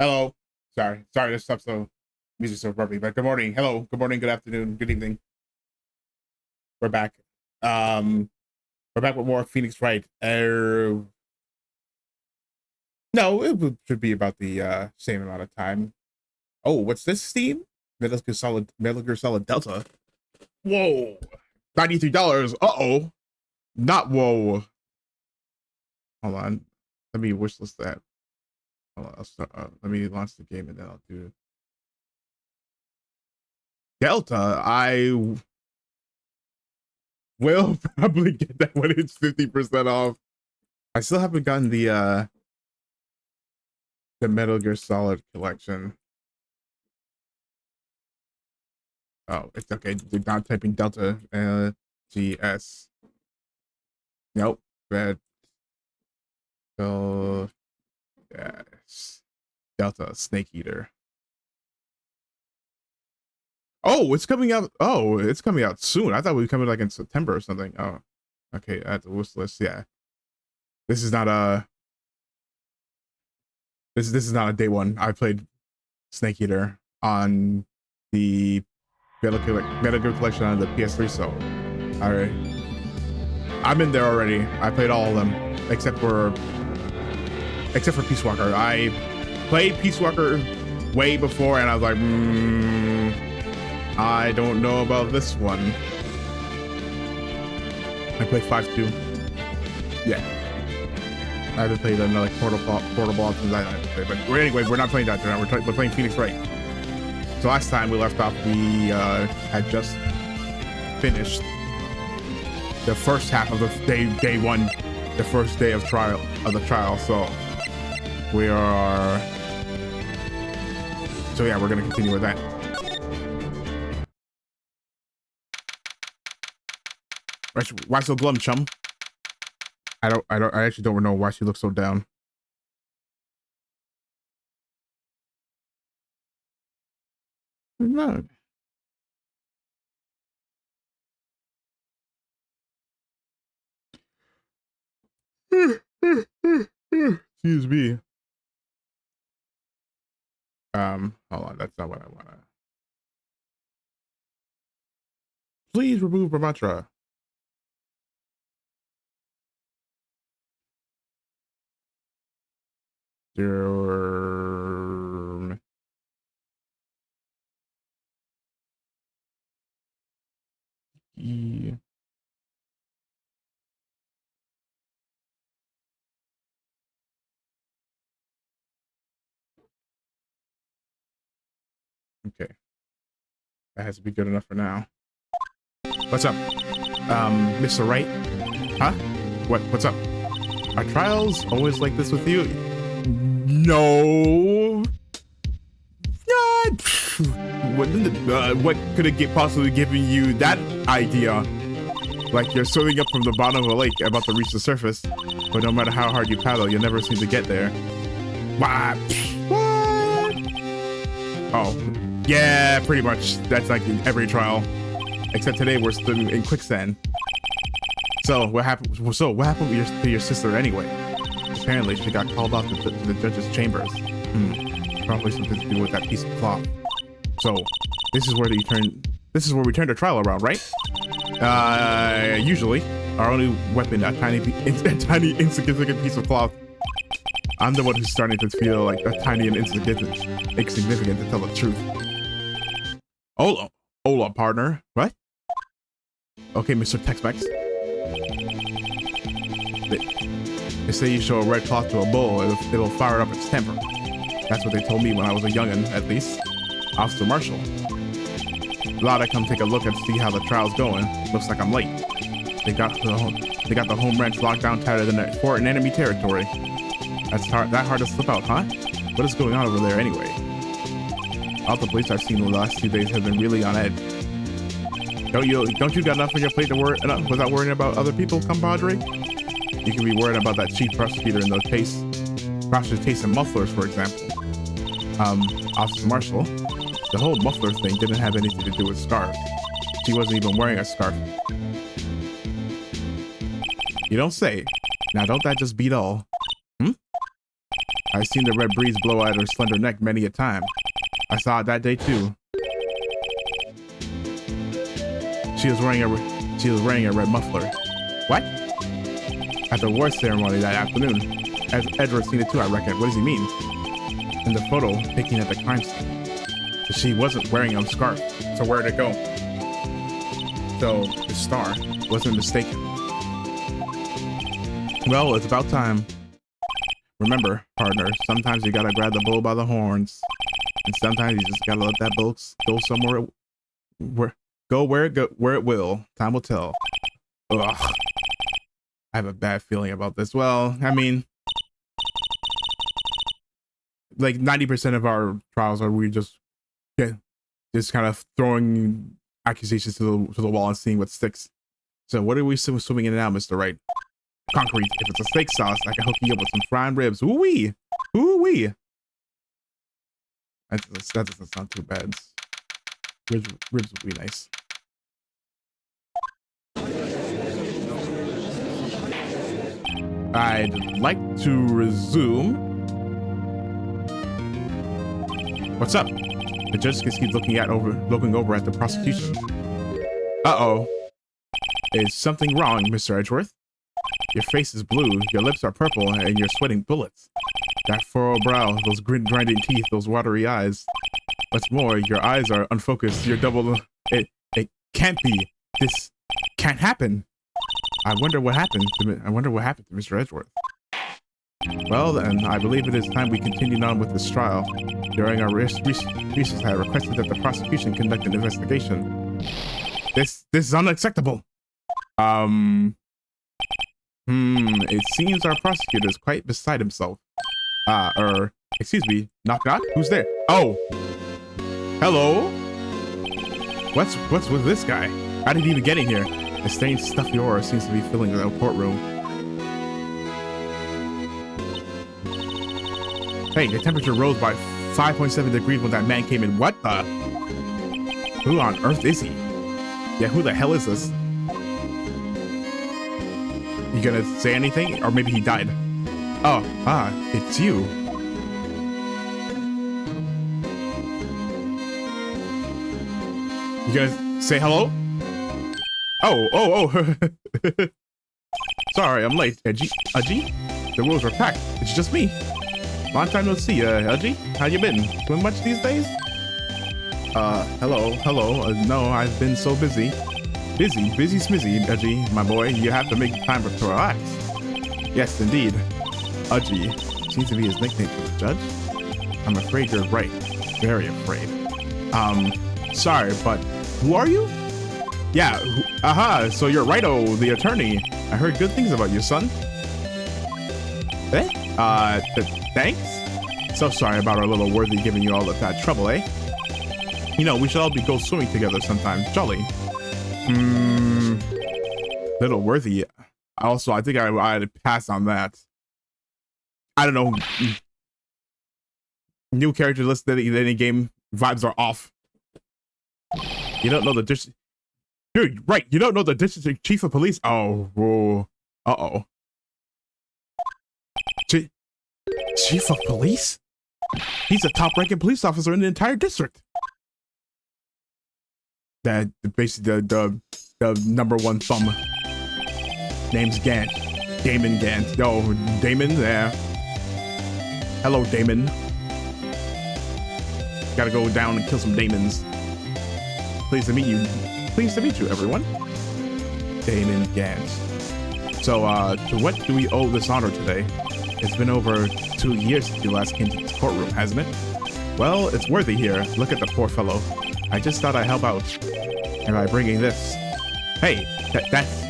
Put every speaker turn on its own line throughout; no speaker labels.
Hello. Sorry, this stuff's so music's so rubbery, but good morning. Hello, good morning, good afternoon, good evening. We're back. We're back with more Phoenix Wright. No, should be about the same amount of time. Oh, what's this Steam? Metal Gear Solid Delta. Whoa. $93. Uh-oh. Not whoa. Hold on. Let me wishlist that. Hold on, I'll start, let me launch the game and then I'll do Delta. I will probably get that when it's 50% off. I still haven't gotten the Metal Gear Solid collection. Oh, it's okay. They're not typing Delta. GS. Nope. Red. So yes. Delta Snake Eater. Oh, it's coming out. Oh, it's coming out soon. I thought it was coming like in September or something. Oh, okay. At the wish list. Yeah. This is not a. This is not a day one. I played Snake Eater on the Metal Gear Collection on the PS3. So, all right. I'm in there already. I played all of them except for Peace Walker. I played Peace Walker way before, and I was like, I don't know about this one. I played 5-2. Yeah. I haven't played another like portable options. But anyway, we're not playing that tonight. We're playing Phoenix Wright. So last time we left off, we had just finished the first half of the day one, the first day of the trial. So we are. So yeah, we're gonna continue with that. Why so glum, chum? I actually don't know why she looks so down. No. Excuse me. Hold on, that's not what I wanna. Please remove Ramatra. Yeah. Okay. That has to be good enough for now. What's up? Mr. Wright? Huh? What's up? Are trials always like this with you? No. What could it possibly giving you that idea? Like you're swimming up from the bottom of a lake about to reach the surface, but no matter how hard you paddle, you'll never seem to get there. What? Oh, yeah, pretty much. That's like in every trial, except today we're still in quicksand. So what happened? To your sister anyway? Apparently, she got called off to the judge's chambers. Probably something to do with that piece of cloth. So this is where we turn the trial around, right? Usually our only weapon, a tiny insignificant piece of cloth. I'm the one who's starting to feel like a tiny and insignificant to tell the truth. Hola, partner. What? Okay, Mr. Tex-Mex. They say you show a red cloth to a bull, it'll fire up its temper. That's what they told me when I was a youngin', at least. Officer Marshall. Glad I come take a look and see how the trial's going. Looks like I'm late. They got the home ranch locked down tighter than a fort in enemy territory. That's hard to slip out, huh? What is going on over there anyway? All the police I've seen in the last 2 days have been really on edge. Don't you got enough on your plate to worry without worrying about other people, compadre? You can be worried about that chief prosecutor and those taste and mufflers, for example. Officer Marshall, the whole muffler thing didn't have anything to do with scarf. She wasn't even wearing a scarf. You don't say. Now don't that just beat all? I've seen the red breeze blow out her slender neck many a time. I saw it that day too. She was wearing a red muffler. What? At the award ceremony that afternoon. As Edward seen it too, I reckon. What does he mean? In the photo, taken at the crime scene. She wasn't wearing a scarf. So where'd it go? So the star wasn't mistaken. Well, it's about time. Remember, partner, sometimes you gotta grab the bull by the horns. And sometimes you just gotta let that bull go somewhere where it will. Time will tell. Ugh. I have a bad feeling about this. Well, I mean, like 90% of our trials are we just kind of throwing accusations to the wall and seeing what sticks. So what are we swimming in now, Mr. Wright? Concrete. If it's a steak sauce, I can hook you up with some fried ribs. Ooh-wee. Ooh-wee. That doesn't sound too bad. Ribs would be nice. I'd like to resume. What's up? The judge can keep looking over at the prosecution. Uh-oh. Is something wrong, Mr. Edgeworth? Your face is blue, your lips are purple, and you're sweating bullets. That furrowed brow, those grinding teeth, those watery eyes. What's more, your eyes are unfocused. You're double. It can't be. This can't happen. I wonder what happened to Mr. Edgeworth. Well, then, I believe it is time we continued on with this trial. During our recess, I requested that the prosecution conduct an investigation. This is unacceptable. It seems our prosecutor is quite beside himself. Excuse me, knock knock, who's there? Oh, hello? What's with this guy? How did he even get in here? A strange stuffy aura seems to be filling the courtroom. Hey, the temperature rose by 5.7 degrees when that man came in. What the? Who on earth is he? Yeah, who the hell is this? You gonna say anything? Or maybe he died. Oh, it's you. You gonna say hello? Oh. Sorry, I'm late. Edgy? The rules are packed. It's just me. Long time no see, Edgy. How you been? Doing much these days? Hello. No, I've been so busy. Busy smizzy, Edgy, my boy. You have to make time to relax. Yes, indeed. Edgy seems to be his nickname for the judge. I'm afraid you're right. Very afraid. Sorry, but who are you? Yeah, so you're Wright Ace Attorney. I heard good things about you, son. Thanks? So sorry about our little worthy giving you all of that trouble, eh? You know, we should all go swimming together sometime. Jolly. Little worthy. Also, I think I'd pass on that. I don't know. New character listed in any game. Vibes are off. You don't know the district. Dude, right. You don't know the district chief of police. Oh, whoa. Uh-oh. Chief of police? He's a top-ranking police officer in the entire district. That basically the number one thumb. Name's Gant. Damon Gant. Oh, Damon there. Hello, Damon. Gotta go down and kill some Damons. Pleased to meet you. Pleased to meet you, everyone. Damon Gant. So, to what do we owe this honor today? It's been over 2 years since you last came to the courtroom, hasn't it? Well, it's worthy here. Look at the poor fellow. I just thought I'd help out. And by bringing this... Hey, that's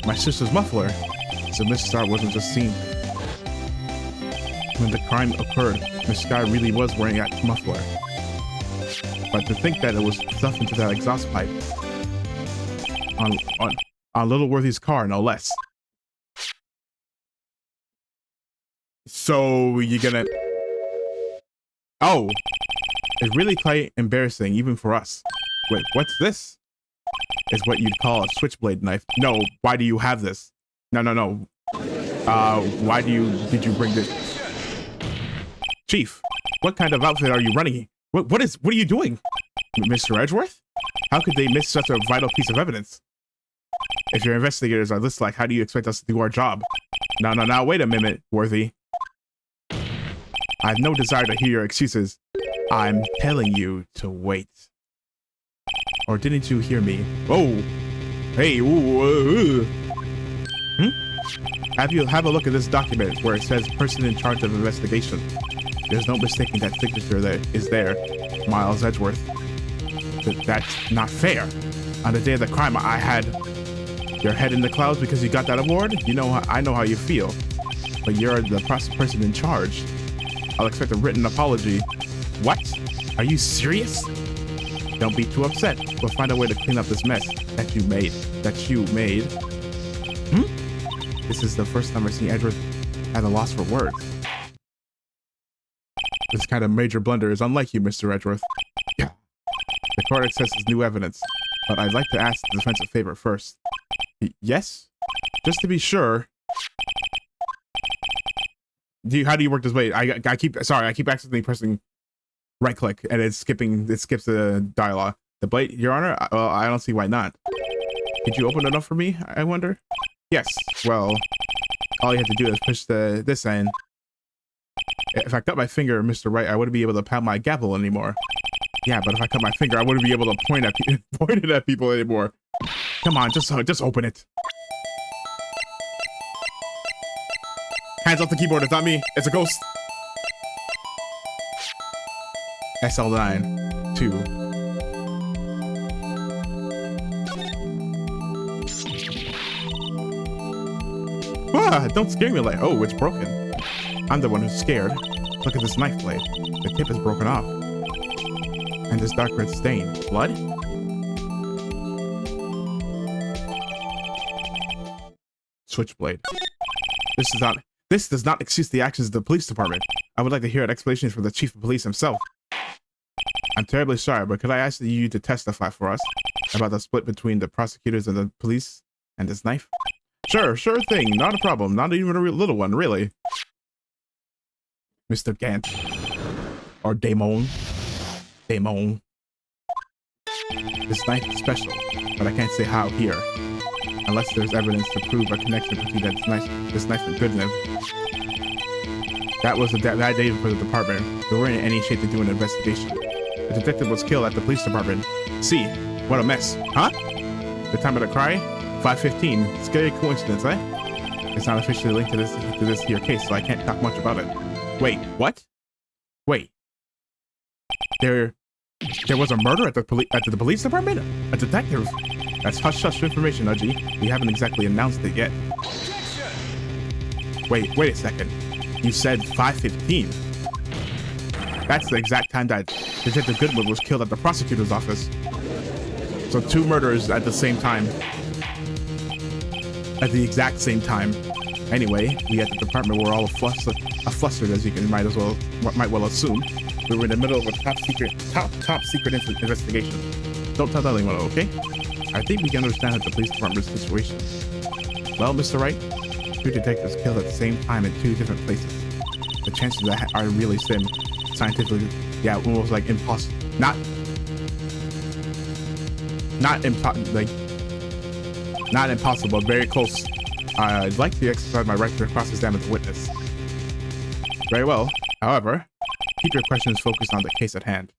my sister's muffler. So Miss Star wasn't just seen. When the crime occurred, Miss Sky really was wearing that muffler. But to think that it was stuffed into that exhaust pipe. On Little Worthy's car, no less. So you're gonna... Oh, it's really quite embarrassing, even for us. Wait, what's this? Is what you'd call a switchblade knife. No, why do you have this? No. Did you bring this? Chief, what kind of outfit are you running? What are you doing? Mr. Edgeworth? How could they miss such a vital piece of evidence? If your investigators are this like, how do you expect us to do our job? Now, wait a minute, Worthy. I have no desire to hear your excuses. I'm telling you to wait. Or didn't you hear me? Oh, hey, Have a look at this document where it says person in charge of investigation. There's no mistaking that signature that is there, Miles Edgeworth. That's not fair. On the day of the crime, I had your head in the clouds because you got that award. You know, I know how you feel, but you're the person in charge. I'll expect a written apology. What? Are you serious? Don't be too upset. We'll find a way to clean up this mess that you made. This is the first time I've seen Edgeworth at a loss for words. This kind of major blunder is unlike you, Mr. Edgeworth. Yeah. The court accesses new evidence, but I'd like to ask the defense a favor first. Yes? Just to be sure. How do you work this way? I keep accidentally pressing right click and it skips the dialogue. The blade, Your Honor? Well, I don't see why not. Could you open it up for me, I wonder? Yes. Well, all you have to do is push this end. If I cut my finger, Mr. Wright, I wouldn't be able to pound my gavel anymore. Yeah, but if I cut my finger, I wouldn't be able to point it at people anymore. Come on, just open it. Hands off the keyboard, it's not me. It's a ghost. SL9 2. Ah, don't scare me like, oh, it's broken. I'm the one who's scared. Look at this knife blade. The tip is broken off. And this dark red stain. Blood? Switchblade. This does not excuse the actions of the police department. I would like to hear an explanation from the chief of police himself. I'm terribly sorry, but could I ask you to testify for us about the split between the prosecutors and the police and this knife? Sure thing. Not a problem. Not even a little one, really. Mr. Gant. Or Damon. This knife is special, but I can't say how here. Unless there's evidence to prove a connection between this knife and Goodniv. That was a bad day for the department. We weren't in any shape to do an investigation. The detective was killed at the police department. See, what a mess. Huh? The time of the cry? 5:15. Scary coincidence, eh? It's not officially linked to this here case, so I can't talk much about it. Wait, what? Wait. There was a murder at the police department? A detective? That's hush-hush information, Udgy. We haven't exactly announced it yet. Wait a second. You said 5:15. That's the exact time that Detective Goodwood was killed at the prosecutor's office. So 2 murders at the same time. At the exact same time. Anyway, we at the department were all flustered, as you might well assume. We were in the middle of a top secret investigation. Don't tell anyone, okay? I think we can understand the police department's situation. Well, Mr. Wright, 2 detectives killed at the same time in 2 different places. The chances of that are really slim. Scientifically, yeah, almost like impossible. Not impossible, very close. I'd like to exercise my right to cross-examine the witness. Very well. However, keep your questions focused on the case at hand.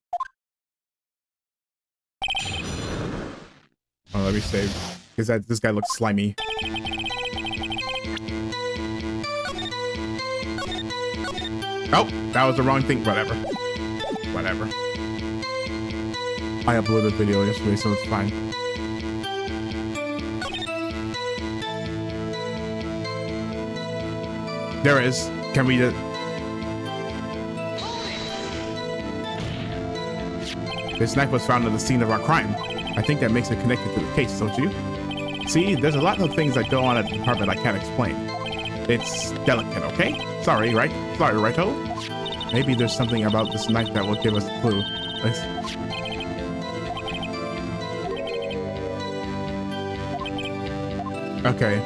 Oh, let me save. Because this guy looks slimy. Oh, that was the wrong thing. Whatever. I uploaded a video yesterday, so it's fine. There is. Can we... This knife was found at the scene of our crime. I think that makes it connected to the case, don't you? See, there's a lot of things that go on at the department I can't explain. It's delicate, okay? Sorry, righto? Maybe there's something about this knife that will give us a clue. Okay.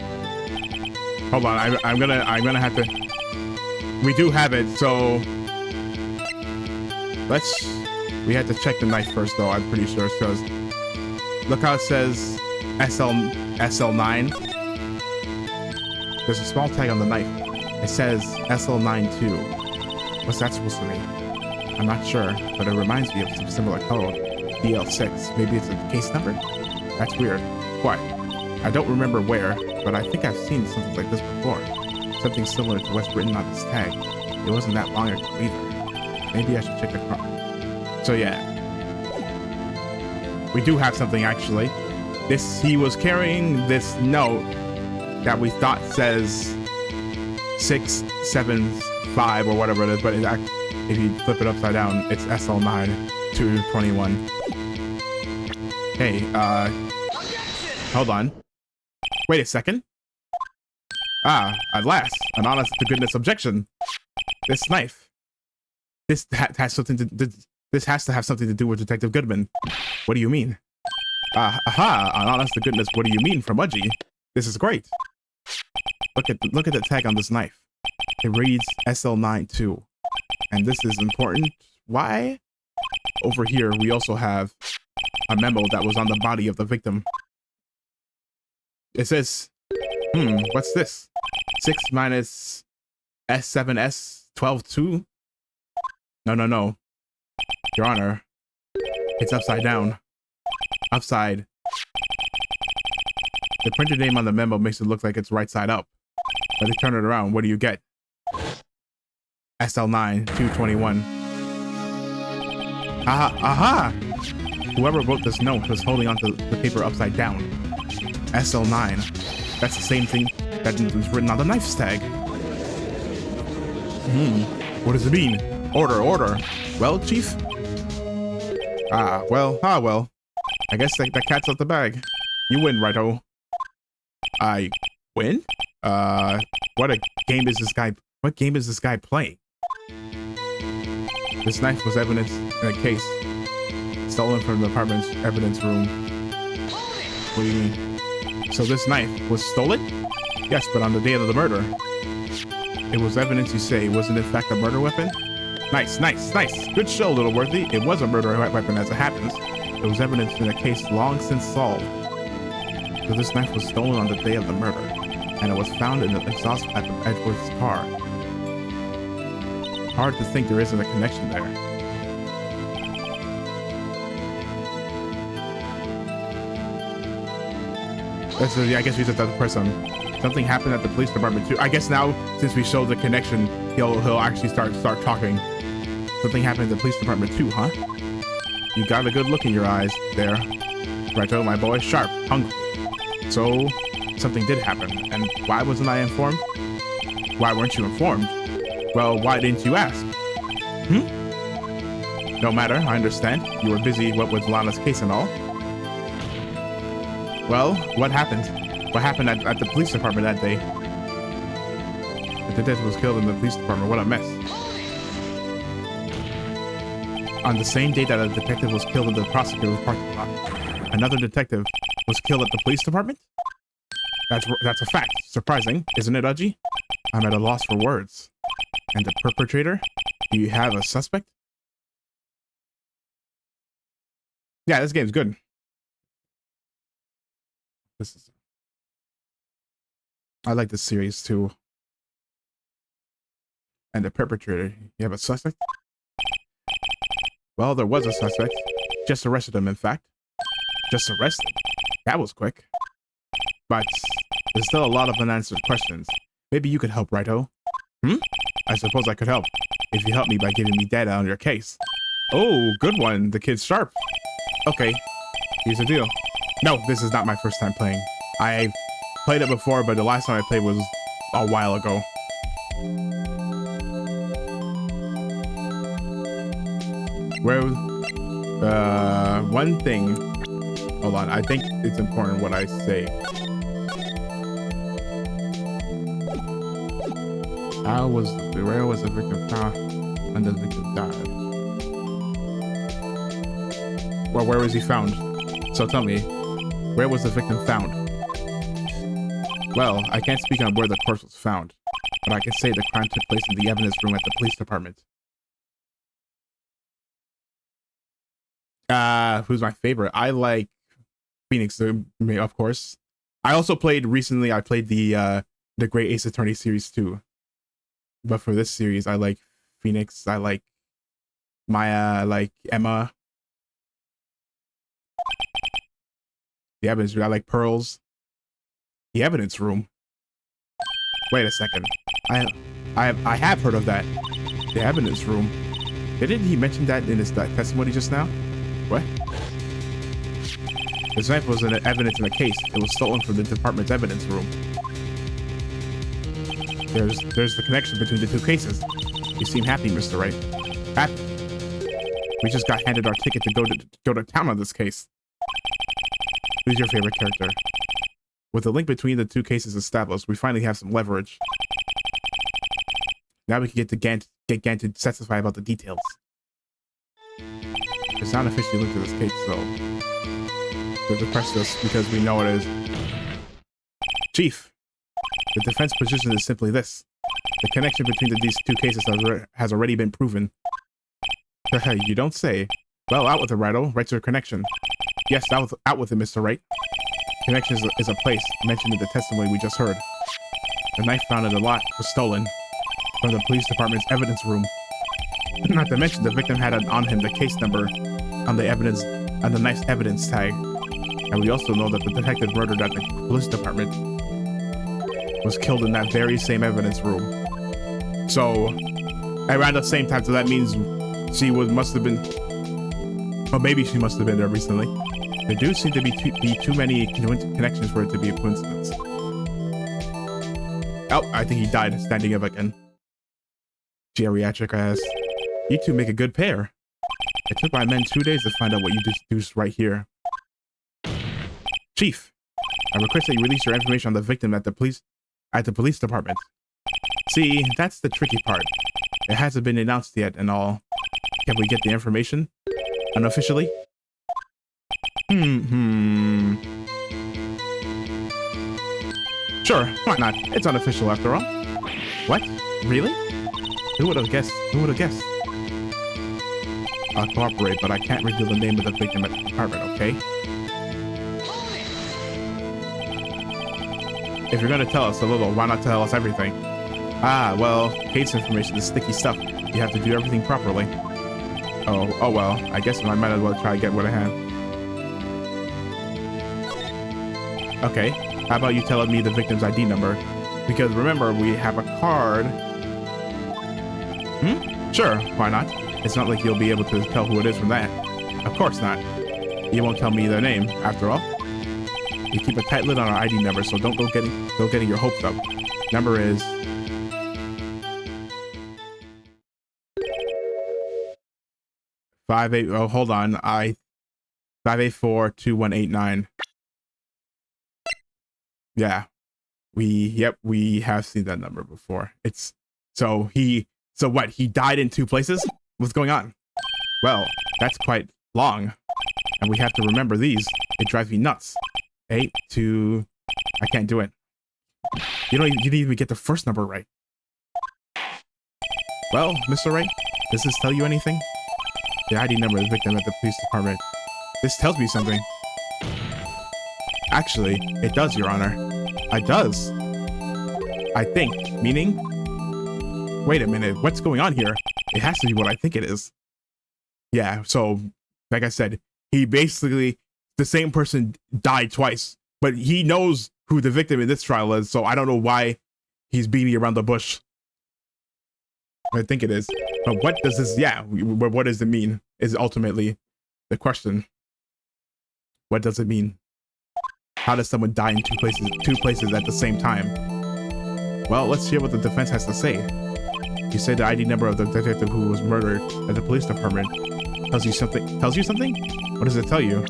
Hold on, I'm gonna have to... We do have it, so... We had to check the knife first, though. I'm pretty sure, because look how it says SL9. There's a small tag on the knife. It says SL9 too. What's that supposed to mean? I'm not sure, but it reminds me of some similar code. DL6. Maybe it's a case number? That's weird. What? I don't remember where, but I think I've seen something like this before. Something similar to what's written on this tag. It wasn't that long ago either. Maybe I should check the car. So yeah. We do have something actually. He was carrying this note that we thought says 675 or whatever it is, but if you flip it upside down, it's SL9 221. Hey, hold on. Wait a second. At last, an honest to goodness objection. This knife. This has to have something to do with Detective Goodman. What do you mean? Aha, an honest to goodness, what do you mean from Mudgy? This is great. Look at the tag on this knife. It reads SL9 too. And this is important. Why? Over here, we also have a memo that was on the body of the victim. It says, what's this? 6 minus S7S 12-2? No. Your Honor, it's upside down. Upside. The printed name on the memo makes it look like it's right side up. But they turn it around, what do you get? SL9 221. Aha! Whoever wrote this note was holding onto the paper upside down. SL9. That's the same thing that was written on the knife's tag. What does it mean? Order. Well, Chief? Well. I guess that cat's out the bag. You win, Righto. I win? What game is this guy playing? This knife was evidence in a case stolen from the apartment's evidence room. What do you mean? So this knife was stolen? Yes, but on the day of the murder. It was evidence, you say. Was it in fact a murder weapon? Nice. Good show, Little Worthy. It was a murder weapon as it happens. It was evidence in a case long since solved. So this knife was stolen on the day of the murder, and it was found in the exhaust pipe of Edward's car. Hard to think there isn't a connection there. I guess we just have to press something happened at the police department too. I guess now, since we showed the connection, he'll actually start talking. Something happened at the police department too, huh? You got a good look in your eyes there. Righto, my boy, sharp, hungry. So, something did happen, and why wasn't I informed? Why weren't you informed? Well, why didn't you ask? No matter, I understand. You were busy with Lana's case and all. Well, what happened? What happened at the police department that day? The detective was killed in the police department. What a mess. On the same day that a detective was killed in the prosecutor's parking lot, another detective was killed at the police department? That's a fact. Surprising, isn't it, Udgy? I'm at a loss for words. And the perpetrator? Do you have a suspect? Yeah, this game's good. I like this series too. And the perpetrator, you have a suspect? Well, there was a suspect. Just arrested him, in fact. Just arrested? That was quick. But there's still a lot of unanswered questions. Maybe you could help, Righto. I suppose I could help. If you help me by giving me data on your case. Oh, good one. The kid's sharp. Okay, here's the deal. No, this is not my first time playing. I played it before, but the last time I played was a while ago. One thing. Hold on, I think it's important what I say. Where was the victim found when the victim died? Well, where was he found? So tell me, where was the victim found? Well, I can't speak on where the corpse was found, but I can say the crime took place in the evidence room at the police department. Who's my favorite? I like Phoenix, of course. I also played recently. I played the Great Ace Attorney series too. But for this series, I like Phoenix. I like Maya. I like Emma. The evidence room. I like Pearls. The evidence room. Wait a second. I have heard of that. The evidence room. Didn't he mention that in his testimony just now? What? This knife was an evidence in a case. It was stolen from the department's evidence room. There's the connection between the two cases. You seem happy, Mr. Wright. Happy. We just got handed our ticket to go to town on this case. Who's your favorite character? With the link between the two cases established, we finally have some leverage. Now we can get Gant to testify about the details. It's not officially linked to this case, so we'll press this because we know it is. Chief, the defense position is simply this. The connection between these two cases has already been proven. You don't say. Well, out with it, Wright's your connection. Yes, out with it, Mr. Wright. Connection is a place mentioned in the testimony we just heard. The knife found in the lot was stolen from the police department's evidence room. Not to mention the victim had on him the case number on the knife's evidence tag. And we also know that the detective murdered at the police department was killed in that very same evidence room. So around the same time, so that means she must have been, or maybe she must have been there recently. There do seem to be too many connections for it to be a coincidence. Oh, I think he died standing up again. Geriatric ass. You two make a good pair. It took my men 2 days to find out what you deduced right here. Chief, I request that you release your information on the victim at the police department. See, that's the tricky part. It hasn't been announced yet and all. Can we get the information? Unofficially? Sure, why not? It's unofficial after all. What? Really? Who would have guessed? Who would have guessed? I'll cooperate, but I can't reveal the name of the victim at the department, okay? If you're gonna tell us a little, why not tell us everything? Ah, well, case information is sticky stuff. You have to do everything properly. Oh well, I guess I might as well try to get what I have. Okay, how about you telling me the victim's ID number? Because remember, we have a card. Sure, why not? It's not like you'll be able to tell who it is from that. Of course not. You won't tell me their name, after all. We keep a tight lid on our ID number, so don't go getting your hopes up. Number is... hold on. 584-2189. Yeah. We have seen that number before. So what? He died in 2 places? What's going on? Well, that's quite long. And we have to remember these. It drives me nuts. 82... I can't do it. You didn't even get the first number right. Well, Mr. Wright, does this tell you anything? The ID number of the victim at the police department. This tells me something. Actually, it does, Your Honor. It does. I think. Meaning? Wait a minute. What's going on here? It has to be what I think it is. Yeah, so, like I said, he basically... The same person died twice. But he knows who the victim in this trial is, so I don't know why he's beating around the bush. I think it is. But what does this... Yeah, what does it mean? Is ultimately the question. What does it mean? How does someone die in two places at the same time? Well, let's hear what the defense has to say. You say the ID number of the detective who was murdered at the police department tells you something. Tells you something? What does it tell you?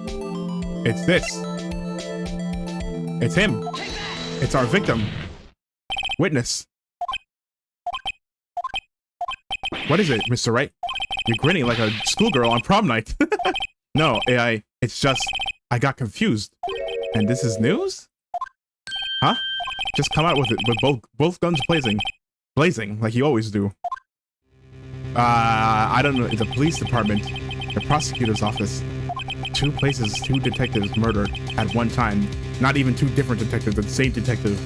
It's this. It's him. It's our victim. Witness. What is it, Mr. Wright? You're grinning like a schoolgirl on prom night. No, AI. It's just I got confused. And this is news? Huh? Just come out with it with both guns blazing like you always do. I don't know. The police department, the prosecutor's office. two places, two detectives murdered at one time. Not even two different detectives, the same detective.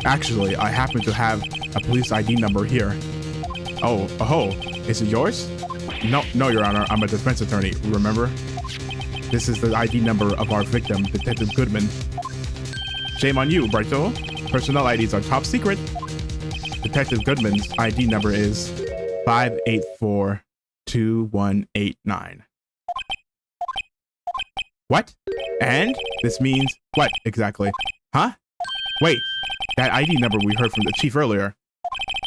Actually, I happen to have a police ID number here. Oh, is it yours? No, Your Honor, I'm a defense attorney, remember? This is the ID number of our victim, Detective Goodman. Shame on you, Brighto. Personnel IDs are top secret. Detective Goodman's ID number is 5842189. What? And? This means what exactly? Huh? Wait, that ID number we heard from the chief earlier,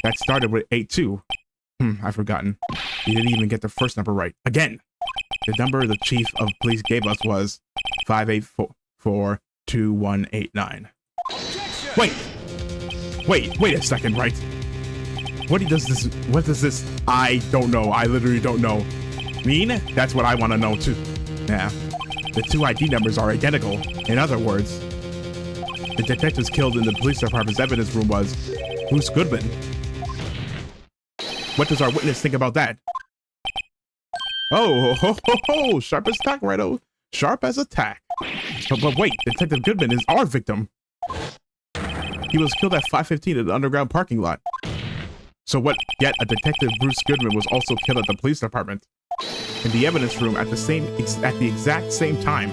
that started with 82. I've forgotten. You didn't even get the first number right. Again! The number the chief of police gave us was 5842189. Wait a second, Wright. What does this I don't know, I literally don't know mean? That's what I want to know too. Yeah. The two ID numbers are identical. In other words, the detectives killed in the police department's evidence room was Bruce Goodman. What does our witness think about that? Oh, sharp as tack, Righto. Sharp as a tack. But wait, Detective Goodman is our victim. He was killed at 5:15 in the underground parking lot. So what? Yet a Detective Bruce Goodman was also killed at the police department in the evidence room at the exact same time.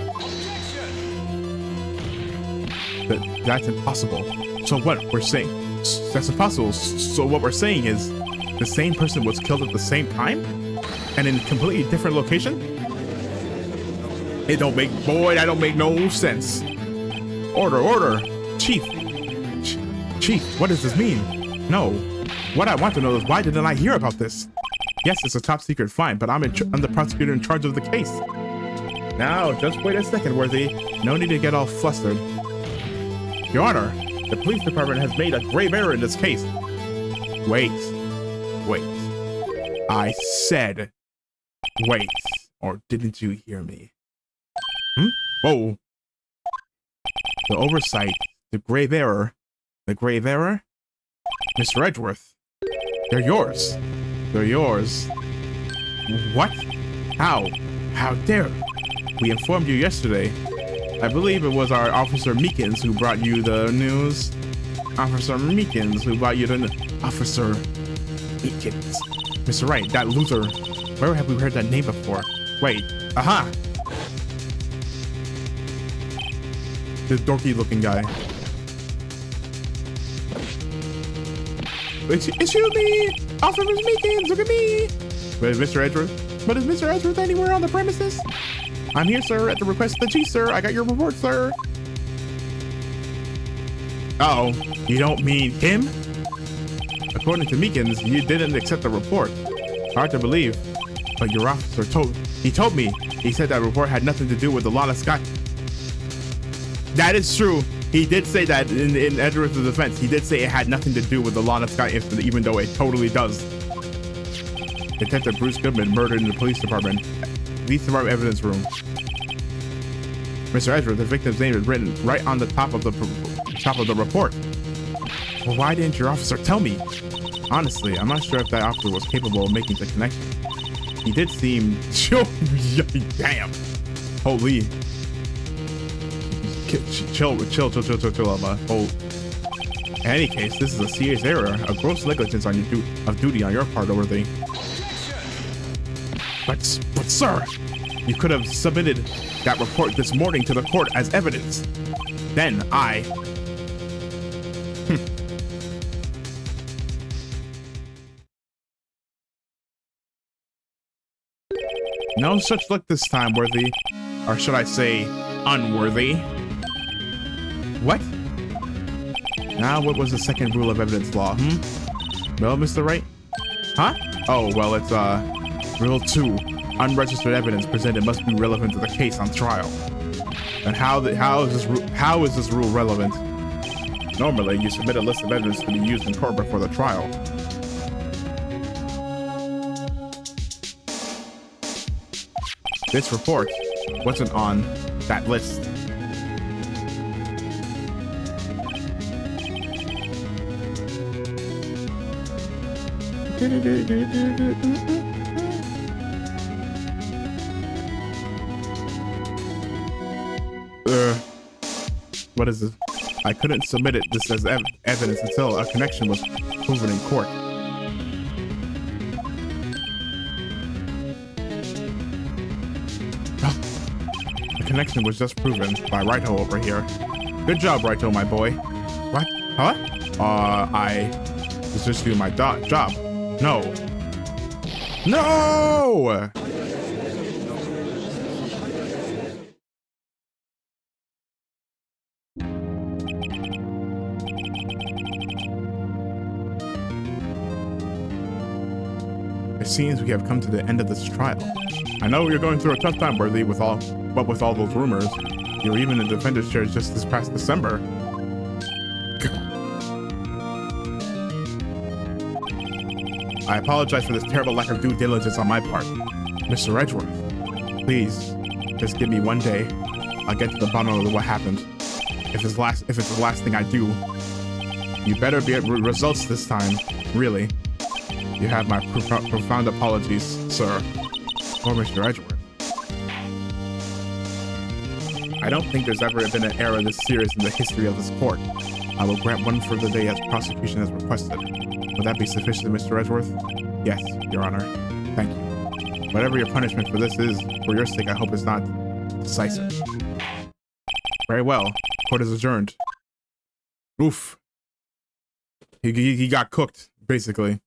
That's impossible. So what we're saying? That's impossible. So what we're saying is the same person was killed at the same time and in a completely different location? That don't make no sense. Order. Chief, what does this mean? No. What I want to know is why didn't I hear about this? Yes, it's a top secret, fine, but I'm the prosecutor in charge of the case. Now, just wait a second, Worthy. No need to get all flustered. Your Honor, the police department has made a grave error in this case. Wait. I said wait, or didn't you hear me? Whoa. The oversight, the grave error? Mr. Edgeworth, they're yours. What? How dare? We informed you yesterday. I believe it was our Officer Meekins who brought you the news. Officer Meekins. Mr. Wright, that loser. Where have we heard that name before? Wait. Aha! This dorky looking guy. Excuse me! Officer Meekins, look at me! But is Mr. Edgeworth anywhere on the premises? I'm here, sir, at the request of the chief, sir. I got your report, sir. Uh-oh. You don't mean him? According to Meekins, you didn't accept the report. Hard to believe. But your officer told me. He said that report had nothing to do with the Lana Scott. That is true. He did say that in Edgeworth's defense. He did say it had nothing to do with the Lana Scott incident, even though it totally does. Detective Bruce Goodman murdered in the police department evidence room. Mr. Edgeworth, the victim's name is written right on the top of the report. Well, why didn't your officer tell me? Honestly, I'm not sure if that officer was capable of making the connection. He did seem damn. Holy. Chill, Emma. Oh. In any case, this is a serious error, a gross negligence of duty on your part, Worthy. But sir, you could have submitted that report this morning to the court as evidence. Then I... No such luck this time, Worthy. Or should I say, unworthy. What? Now, what was the second rule of evidence law, Well, Mr. Wright? Huh? Oh, well, it's, Rule 2. Unregistered evidence presented must be relevant to the case on trial. And how is this rule relevant? Normally, you submit a list of evidence to be used in court before the trial. This report wasn't on that list. What is this? I couldn't submit this as evidence until a connection was proven in court. The connection was just proven by Righto over here. Good job, Righto, my boy. What? Huh? I was just doing my job. No. No! It seems we have come to the end of this trial. I know you're going through a tough time, Worthy, with all those rumors. You were even in the defender's chair just this past December. I apologize for this terrible lack of due diligence on my part. Mr. Edgeworth, please, just give me one day. I'll get to the bottom of what happened. If it's the last thing I do, you better be at results this time, really. You have my profound apologies, sir. Or Mr. Edgeworth. I don't think there's ever been an error this serious in the history of this court. I will grant one further day as prosecution has requested. Would that be sufficient, Mr. Edgeworth? Yes, Your Honor. Thank you. Whatever your punishment for this is, for your sake, I hope it's not decisive. Very well. Court is adjourned. Oof. He got cooked, basically.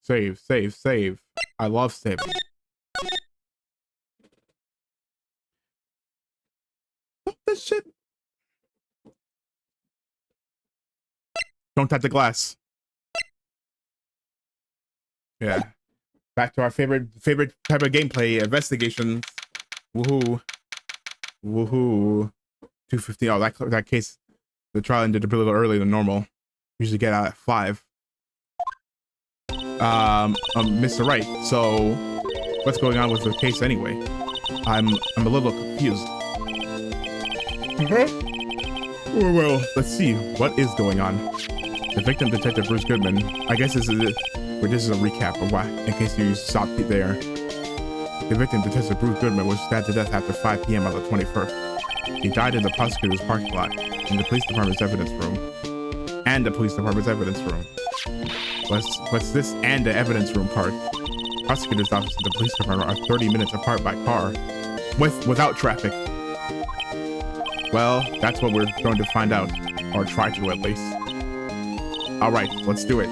Save, save, save. I love saving. What the shit? Don't touch the glass. Yeah. Back to our favorite type of gameplay, investigation. Woohoo. Woohoo. 2:15. Oh, that case, the trial ended a little earlier than normal. Usually get out at 5. Mr. Wright, so what's going on with the case anyway? I'm a little confused. Well, let's see what is going on. The victim, Detective Bruce Goodman. I guess this is a recap of why, in case you stopped there. The victim, Detective Bruce Goodman, was stabbed to death after 5 p.m. on the 21st. He died in the prosecutor's parking lot, in the police department's evidence room. What's this and the evidence room part? Prosecutor's office and the police department are 30 minutes apart by car, without traffic. Well, that's what we're going to find out, or try to at least. All right, let's do it.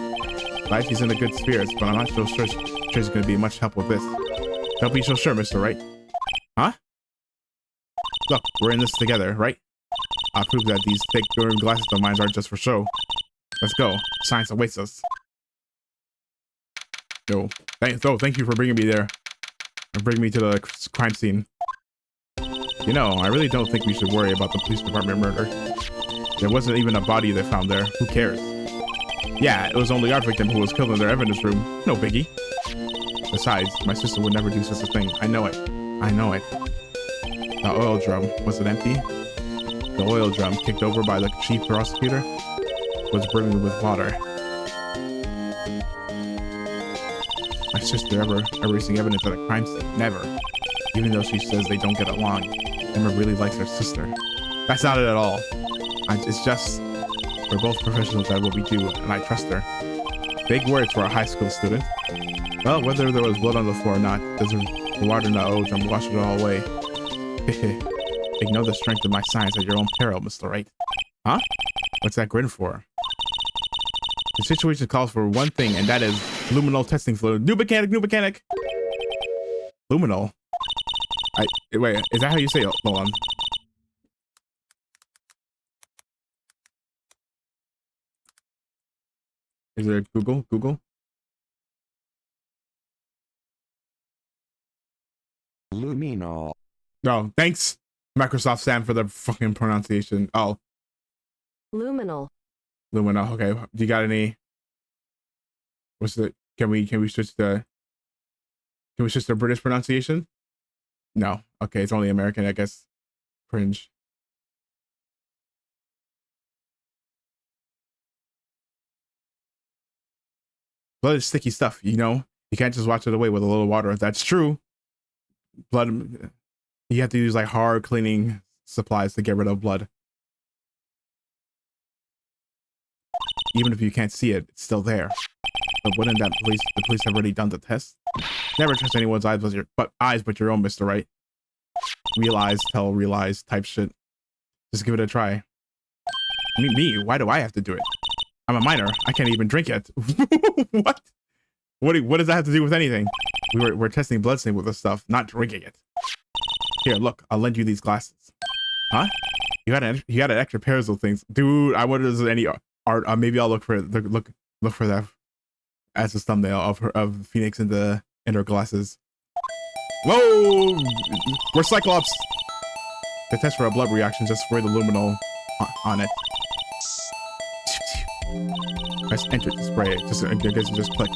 Life is in the good spirits, but I'm not so sure she's going to be much help with this. Don't be so sure, Mr. Wright. Huh? Look, we're in this together, right? I'll prove that these fake glasses of mine aren't just for show. Let's go. Science awaits us. No. Thank you for bringing me there. And bringing me to the crime scene. You know, I really don't think we should worry about the police department murder. There wasn't even a body they found there. Who cares? Yeah, it was only our victim who was killed in their evidence room. No biggie. Besides, my sister would never do such a thing. I know it. I know it. The oil drum, was it empty? The oil drum, kicked over by the chief prosecutor, was brimming with water. My sister ever erasing evidence at a crime scene? Never. Even though she says they don't get along, Emma really likes her sister. That's not it at all. It's just, we're both professionals at what we do, and I trust her. Big words for a high school student. Well, whether there was blood on the floor or not, does the water in the oil drum wash it all away? Ignore the strength of my science at your own peril, Mr. Wright. Huh? What's that grin for? The situation calls for one thing, and that is luminol testing fluid. New mechanic! Luminol? Wait, is that how you say it? Hold on. Is there Google?
Luminol.
No, thanks, Microsoft Sam, for the fucking pronunciation. Oh.
Luminol.
Okay. Do you got any? What's the? Can we switch the? Can we switch the British pronunciation? No. Okay, it's only American, I guess. Cringe. Blood is sticky stuff, you know? You can't just wash it away with a little water. If that's true, blood, you have to use like hard cleaning supplies to get rid of blood. Even if you can't see it, it's still there. But wouldn't the police have already done the test? Never trust anyone's eyes but your own, Mr. Wright. Real eyes tell real eyes type shit. Just give it a try. Me? Why do I have to do it? I'm a minor. I can't even drink it. What? What does that have to do with anything? We're testing bloodstain with this stuff, not drinking it. Here, look. I'll lend you these glasses. Huh? You got an extra pair of those things, dude. I wonder if there's any art. Maybe I'll look for that as a thumbnail of Phoenix in her glasses. Whoa! We're Cyclops. The test for a blood reaction, just spray the luminol on it. Press enter to spray it. I guess you just click.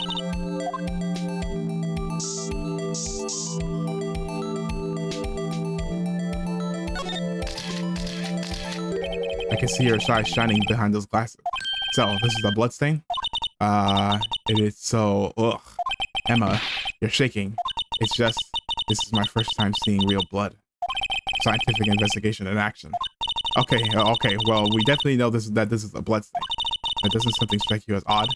I can see your eyes shining behind those glasses. So, this is a blood stain? It is so... Ugh. Emma, you're shaking. It's just... This is my first time seeing real blood. Scientific investigation in action. Okay, well, we definitely know that this is a blood stain. But doesn't something strike you as odd?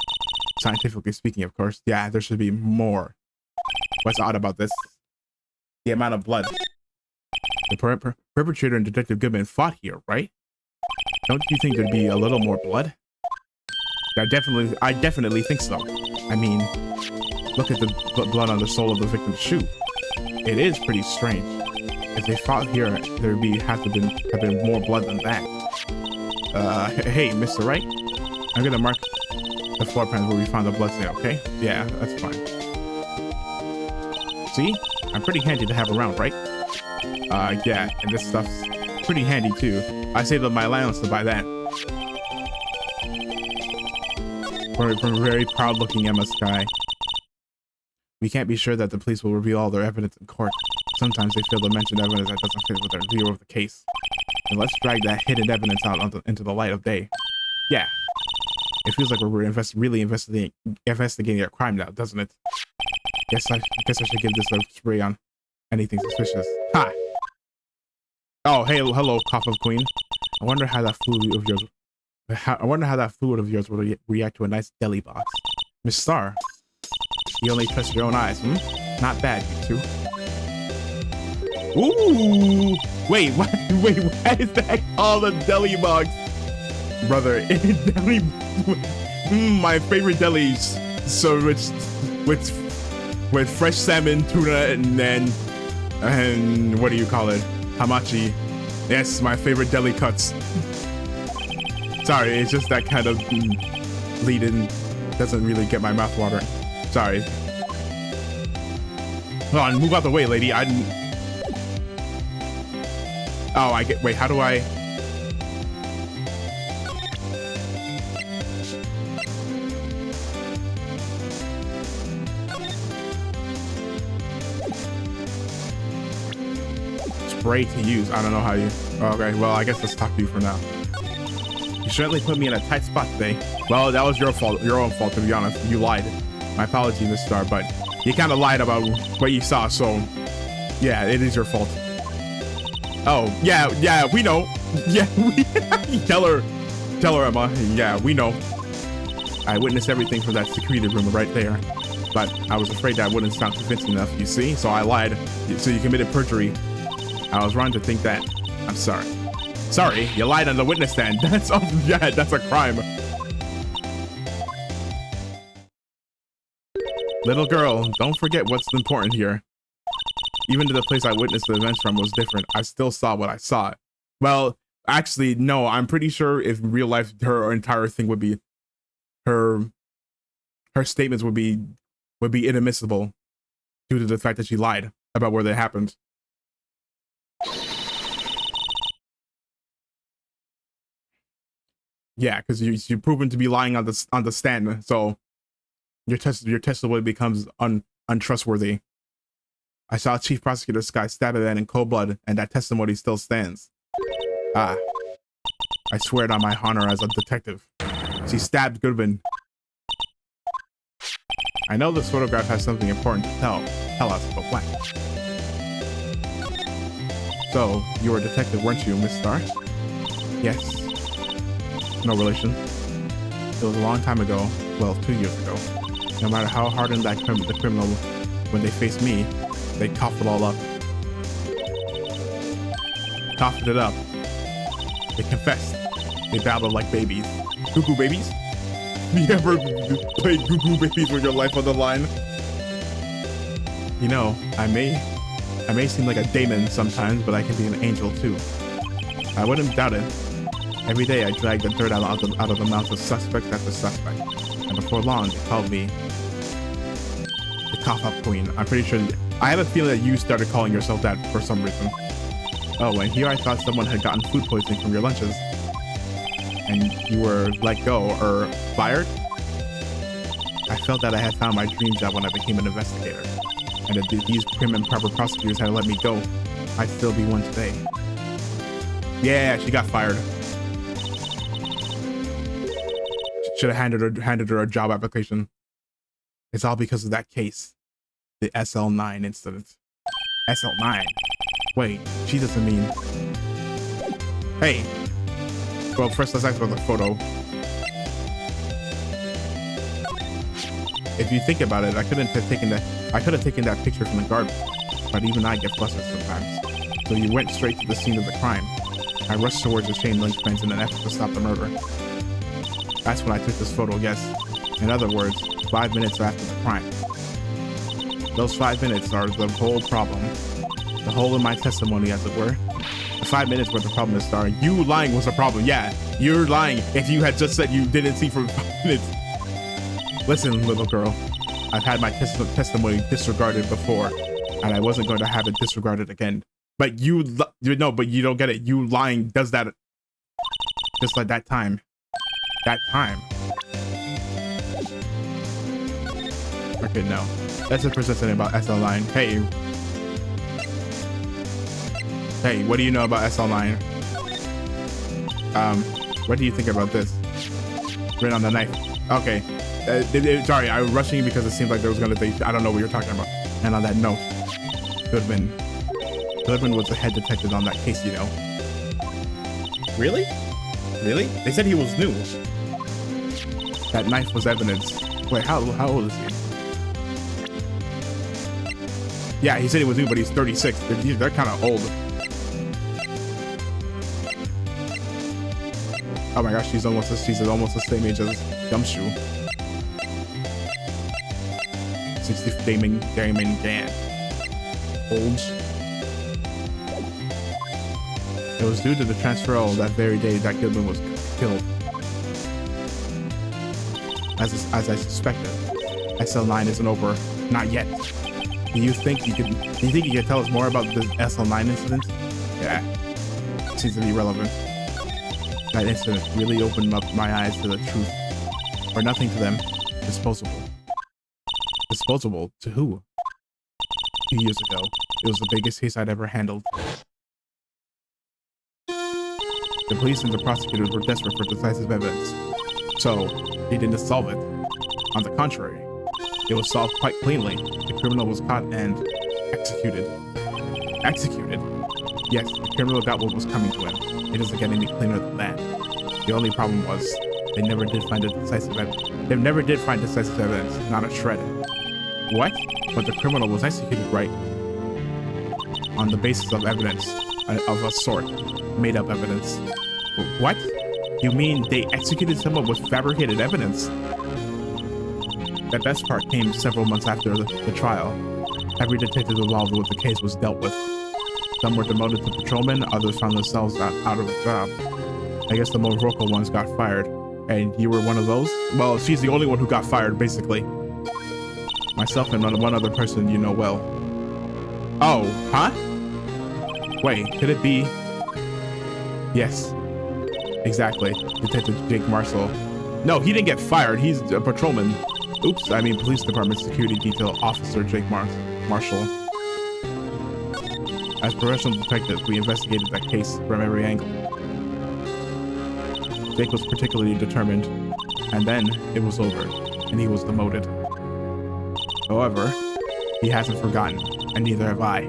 Scientifically speaking, of course. Yeah, there should be more. What's odd about this? The amount of blood. The perpetrator and Detective Goodman fought here, right? Don't you think there'd be a little more blood? I definitely think so. I mean, look at the blood on the sole of the victim's shoe. It is pretty strange. If they fought here, there'd have been more blood than that. Hey, Mr. Wright, I'm gonna mark the floor plans where we found the blood stain. Okay? Yeah, that's fine. See, I'm pretty handy to have around, right? Yeah, and this stuff's pretty handy too. I saved up my allowance to buy that. From a very proud-looking Emma Sky. We can't be sure that the police will reveal all their evidence in court. Sometimes they fail to mention evidence that doesn't fit with their view of the case. And let's drag that hidden evidence out into the light of day. Yeah. It feels like we're really investigating a crime now, doesn't it? Guess I should give this a spray on anything suspicious. Ha! Oh, hey, hello, Cough of Queen. I wonder how that fluid of yours would react to a nice deli box. Miss Star, you only trust your own eyes, hmm? Not bad, you two. Ooh! Wait, what is that called a deli box? Brother, deli... my favorite delis. So with fresh salmon, tuna, and what do you call it? Hamachi. Yes, my favorite deli cuts. Sorry, it's just that kind of lead-in doesn't really get my mouth watering. Sorry. Hold on, move out the way, lady. I didn't... Oh, I get... Wait, how do I... Spray to use. I don't know how you... Okay, well, I guess let's talk to you for now. You certainly put me in a tight spot today. Well, that was your fault. Your own fault, to be honest. You lied. My apologies, Miss Star, but you kind of lied about what you saw, so... Yeah, it is your fault. Oh, yeah, we know. Yeah, tell her, Emma. Yeah, we know. I witnessed everything from that security room right there. But I was afraid that wouldn't sound convincing enough, you see? So I lied. So you committed perjury. I was wrong to think that. I'm sorry. Sorry, you lied on the witness stand. That's a crime. Little girl, don't forget what's important here. Even though the place I witnessed the events from was different, I still saw what I saw. Well, actually, no, I'm pretty sure if in real life her entire thing would be her statements would be inadmissible due to the fact that she lied about where they happened. Yeah, because you're proven to be lying on the stand, so your testimony becomes untrustworthy. I saw Chief Prosecutor Sky stab a man in cold blood, and that testimony still stands. Ah. I swear it on my honor as a detective. She stabbed Goodwin. I know this photograph has something important to tell us, but what? So, you were a detective, weren't you, Miss Starr? Yes. No relation. It was a long time ago. Well, 2 years ago. No matter how hardened the criminal, when they faced me, they coughed it all up. Coughed it up. They confessed. They babbled like babies. Goo-goo babies? You ever played goo-goo babies with your life on the line? You know, I may seem like a demon sometimes, but I can be an angel too. I wouldn't doubt it. Every day I drag the dirt out of the mouths of suspect after suspect. And before long, they called me the cough-up queen. I'm pretty sure, I have a feeling that you started calling yourself that for some reason. Oh, and here I thought someone had gotten food poisoning from your lunches. And you were let go or fired? I felt that I had found my dream job when I became an investigator. And if these prim and proper prosecutors had let me go, I'd still be one today. Yeah, she got fired. Should have handed her a job application. It's all because of that case. The SL9 incident. SL9? Wait, she doesn't mean... Hey. Well, first let's ask about the photo. If you think about it, I could have taken that picture from the garbage, but even I get flustered sometimes. So you went straight to the scene of the crime. I rushed towards the chain link fence in an effort to stop the murder. That's when I took this photo, yes. In other words, 5 minutes after the crime. Those 5 minutes are the whole problem. The whole of my testimony, as it were. The 5 minutes were the problem, Miss Starr. You lying was the problem. Yeah, you're lying if you had just said you didn't see for 5 minutes. Listen, little girl, I've had my testimony disregarded before, and I wasn't going to have it disregarded again. But you don't get it. You lying does that just like that time. That time. Okay, no. That's just persistent about SL9. Hey, what do you know about SL9? What do you think about this? Written on the knife. Okay. Sorry, I was rushing because it seemed like there was gonna be, I don't know what you're talking about. And on that note, Goodwin was the head detective on that case, you know. Really? Really? They said he was new. That knife was evidence. Wait, how old is he? Yeah, he said he was new, but he's 36. They're kind of old. Oh my gosh, she's almost the same age as Gumshoe. 60 Damon Dan. Old. It was due to the transferal that very day that Goodwin was killed. As I suspected, SL9 isn't over. Not yet. Do you think you could tell us more about this SL9 incident? Yeah. Seems to be relevant. That incident really opened up my eyes to the truth. Or nothing to them. Disposable. Disposable to who? 2 years ago, it was the biggest case I'd ever handled. The police and the prosecutors were desperate for decisive evidence, so they didn't solve it. On the contrary, it was solved quite cleanly. The criminal was caught and executed. Executed? Yes, the criminal got what was coming to him. It doesn't get any cleaner than that. The only problem was they never did find decisive evidence, not a shred. What? But the criminal was executed, right? On the basis of evidence of a sort. Made up evidence. What? You mean they executed someone with fabricated evidence? The best part came several months after the trial. Every detective involved with the case was dealt with. Some were demoted to patrolmen, others found themselves out of a job. I guess the more vocal ones got fired. And you were one of those? Well, she's the only one who got fired, basically. Myself and one other person you know well. Oh, huh? Wait, could it be? Yes, exactly. Detective Jake Marshall. No, he didn't get fired. He's a patrolman. Oops, I mean police department security detail officer Jake Marshall. As professional detectives, we investigated that case from every angle. Jake was particularly determined, and then it was over, and he was demoted. However, he hasn't forgotten, and neither have I.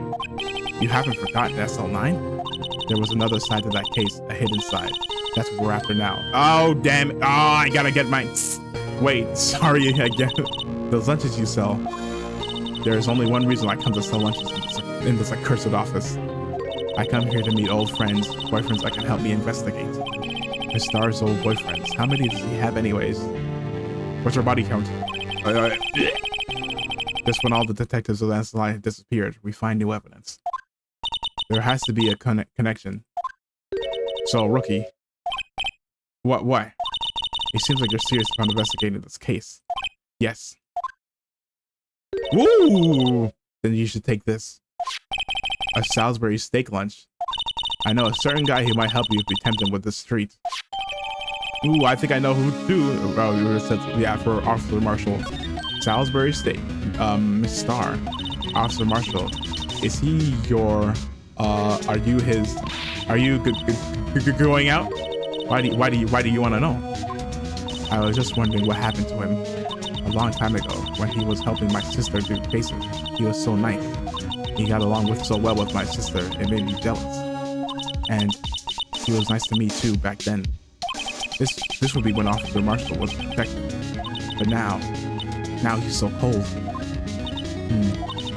You haven't forgotten SL9? There was another side to that case, a hidden side. That's what we're after now. Oh, damn it. Oh, I gotta get my... Wait, sorry again. Those lunches you sell. There is only one reason I come to sell lunches in this accursed office. I come here to meet old friends, boyfriends that can help me investigate. Miss Star's old boyfriends. How many does he have anyways? What's her body count? Just when all the detectives of that line disappeared, we find new evidence. There has to be a connection. So, rookie. What? It seems like you're serious about investigating this case. Yes. Woo! Then you should take this. A Salisbury steak lunch. I know a certain guy who might help you if we tempt him with this treat. Ooh, I think I know who too. Oh, you said, yeah, for Officer Marshall. Salisbury steak. Miss Star. Officer Marshall. Is he your, are you his, are you going out? Why do you want to know? I was just wondering what happened to him a long time ago when he was helping my sister do cases. He was so nice. He got along so well with my sister, it made me jealous. And he was nice to me too back then. This would be when Officer Marshall was a detective. But now he's so cold.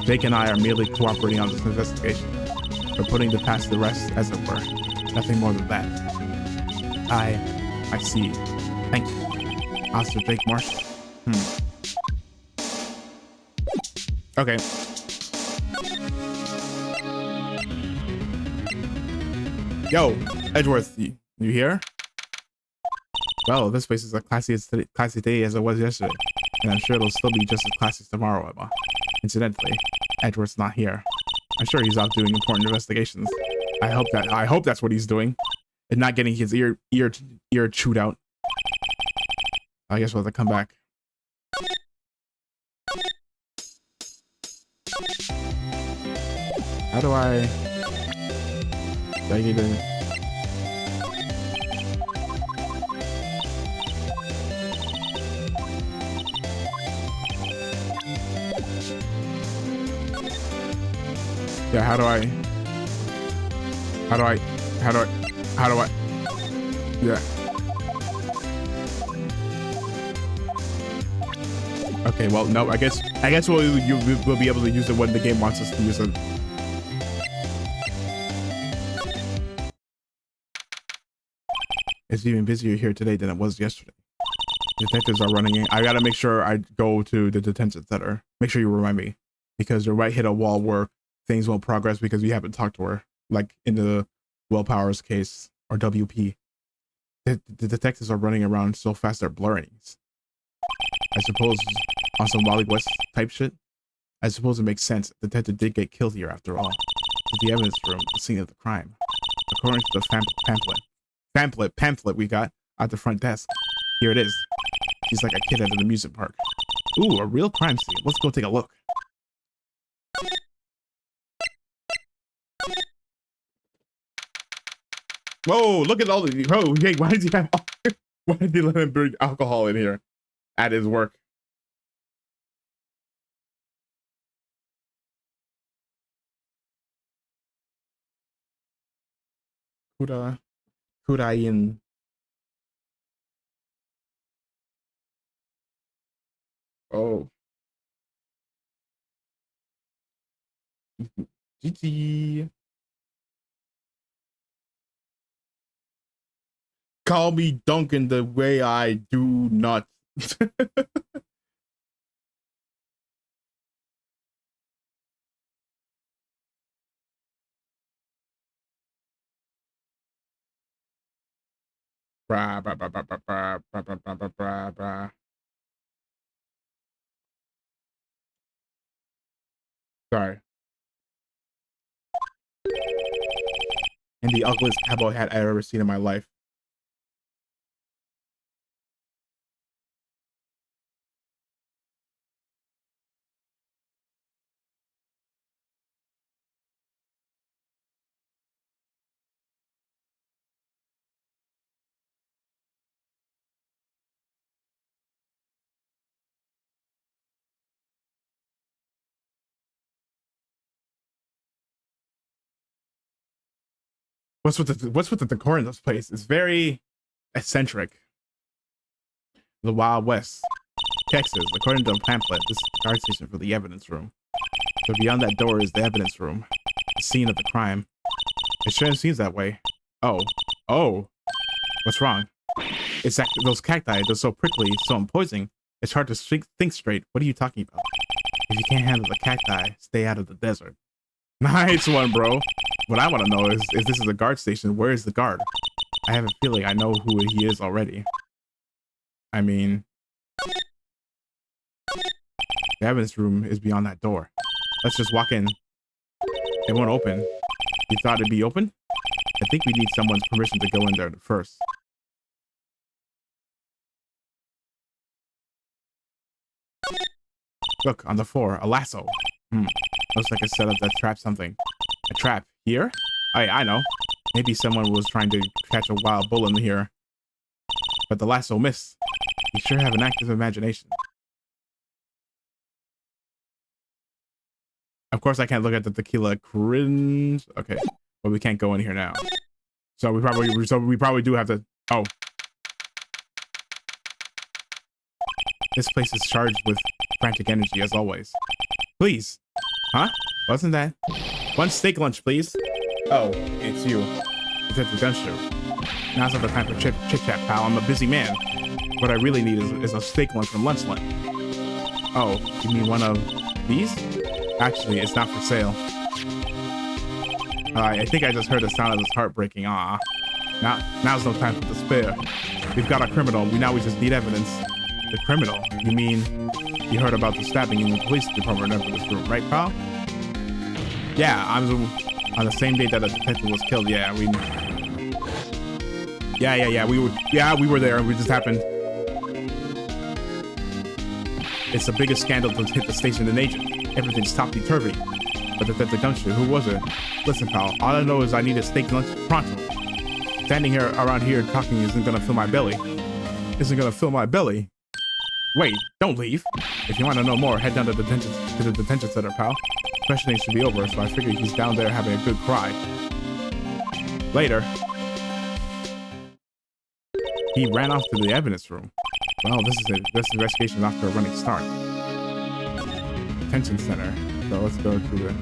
Jake and I are merely cooperating on this investigation. We're putting the past to rest, as it were. Nothing more than that. I see. Thank you. Officer Jake Marshall. Okay. Yo, Edgeworth, you here? Well, this place is as classy today as it was yesterday, and I'm sure it'll still be just as classy tomorrow, Emma. Incidentally, Edgeworth's not here. I'm sure he's out doing important investigations. I hope that's what he's doing, and not getting his ear chewed out. I guess we'll have to come back. How do I get in? Yeah, how do I? Yeah. Okay, well, no, I guess we'll be able to use it when the game wants us to use it. It's even busier here today than it was yesterday. Detectives are running in. I gotta make sure I go to the detention center. Make sure you remind me, because you might hit a wall where things won't progress because we haven't talked to her, like in the Will Powers case or WP. The detectives are running around so fast they're blurring. I suppose on some Wally West type shit. I suppose it makes sense. The detective did get killed here after all. At the evidence room, the scene of the crime. According to the pamphlet we got at the front desk. Here it is. She's like a kid at an amusement park. Ooh, a real crime scene. Let's go take a look. Whoa, look at all the... Oh, hey, why did he have... Why did he let him bring alcohol in here at his work? Kudain. Oh. GG. Call me Duncan the way I do not. Bra, bra, bra, bra, bra, bra, bra, bra, bra, bra, bra, bra. Sorry. And the ugliest cowboy hat I've ever seen in my life. what's with the decor in this place? It's very eccentric. The Wild West, Texas. According to the pamphlet, this is the guard station for the evidence room. So beyond that door is the evidence room, the scene of the crime. It sure seems that way. Oh, what's wrong? It's that those cacti, they're so prickly, so imposing. It's hard to think straight. What are you talking about? If you can't handle the cacti, stay out of the desert. Nice one, bro. What I want to know is, if this is a guard station, where is the guard? I have a feeling I know who he is already. I mean, the evidence room is beyond that door. Let's just walk in. It won't open. You thought it'd be open? I think we need someone's permission to go in there first. Look, on the floor, a lasso. Looks like a setup that traps something. A trap? Here? I know. Maybe someone was trying to catch a wild bull in here. But the lasso missed. You sure have an active imagination. Of course, I can't look at the tequila cringe. Okay, but we can't go in here now. So we probably do have to. Oh, this place is charged with frantic energy as always. Please, huh? Wasn't that one steak lunch, please? Oh, it's you. It's at the gun show. Now's not the time for chit chat, pal. I'm a busy man. What I really need is a steak lunch from Lunchland. Oh, you mean one of these? Actually, it's not for sale. I think I just heard the sound of his heart breaking. Now's no time for despair. We've got a criminal. We just need evidence. The criminal? You mean you heard about the stabbing in the police department over this room, right, pal? Yeah, on the same day that a detective was killed. Yeah, we were there. We just happened. It's the biggest scandal to hit the station in Asia. Everything's topsy-turvy. But the juncture, who was it? Listen, pal, all I know is I need a steak lunch pronto. Standing here around here talking isn't gonna fill my belly. Wait, don't leave. If you want to know more, head down to the detention center, pal. Questioning should be over, so I figure he's down there having a good cry. Later. He ran off to the evidence room. Well, this investigation is off to a running start. Detention center. So let's go to the.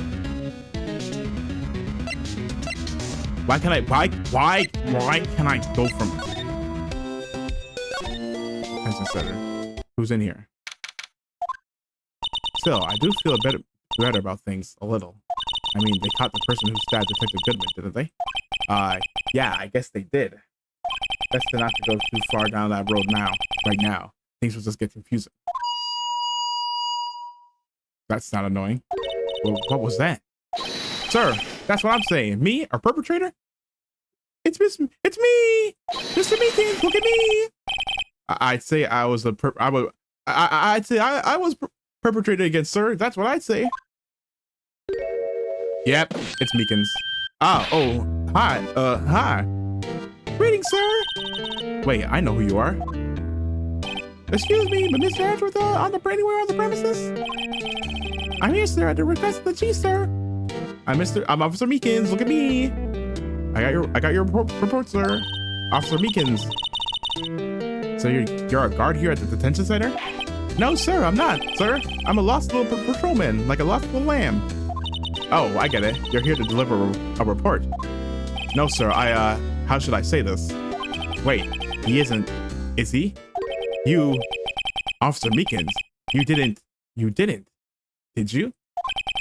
Why can I go from detention center? Who's in here? Still, I do feel better about things a little. I mean, they caught the person who stabbed Detective Goodman, didn't they? Yeah, I guess they did. Best not to go too far down that road right now. Things will just get confusing. That's not annoying. Well, what was that? Sir, that's what I'm saying. Me, a perpetrator? It's me! Mr. Meekins, look at me! I'd say I was perpetrated against, sir. That's what I'd say. Yep, it's Meekins. Hi. Hi. Greetings, sir. Wait, I know who you are. Excuse me, but Mr. Edgeworth anywhere on the premises? I'm here, sir, at the request of the chief, sir. I'm Officer Meekins. Look at me. I got your report, sir. Officer Meekins. So you're a guard here at the detention center? No, sir, I'm not, sir. I'm a lost little patrolman, like a lost little lamb. Oh, I get it. You're here to deliver a report. No, sir, how should I say this? Wait, he isn't, is he? You, Officer Meekins, you didn't, did you?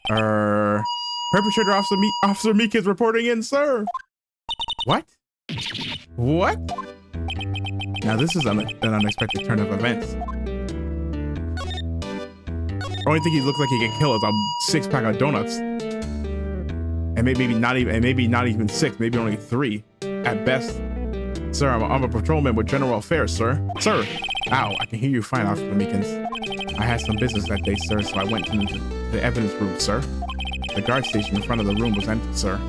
Perpetrator Officer Meekins reporting in, sir. What? Now this is an unexpected turn of events. Only thing he looks like he can kill is a 6-pack of donuts. And maybe not even 6, maybe only 3 at best. Sir, I'm a patrolman with general affairs, sir. Sir! Ow, I can hear you fine, Officer Meekins. I had some business that day, sir, so I went to the evidence room, sir. The guard station in front of the room was empty, sir.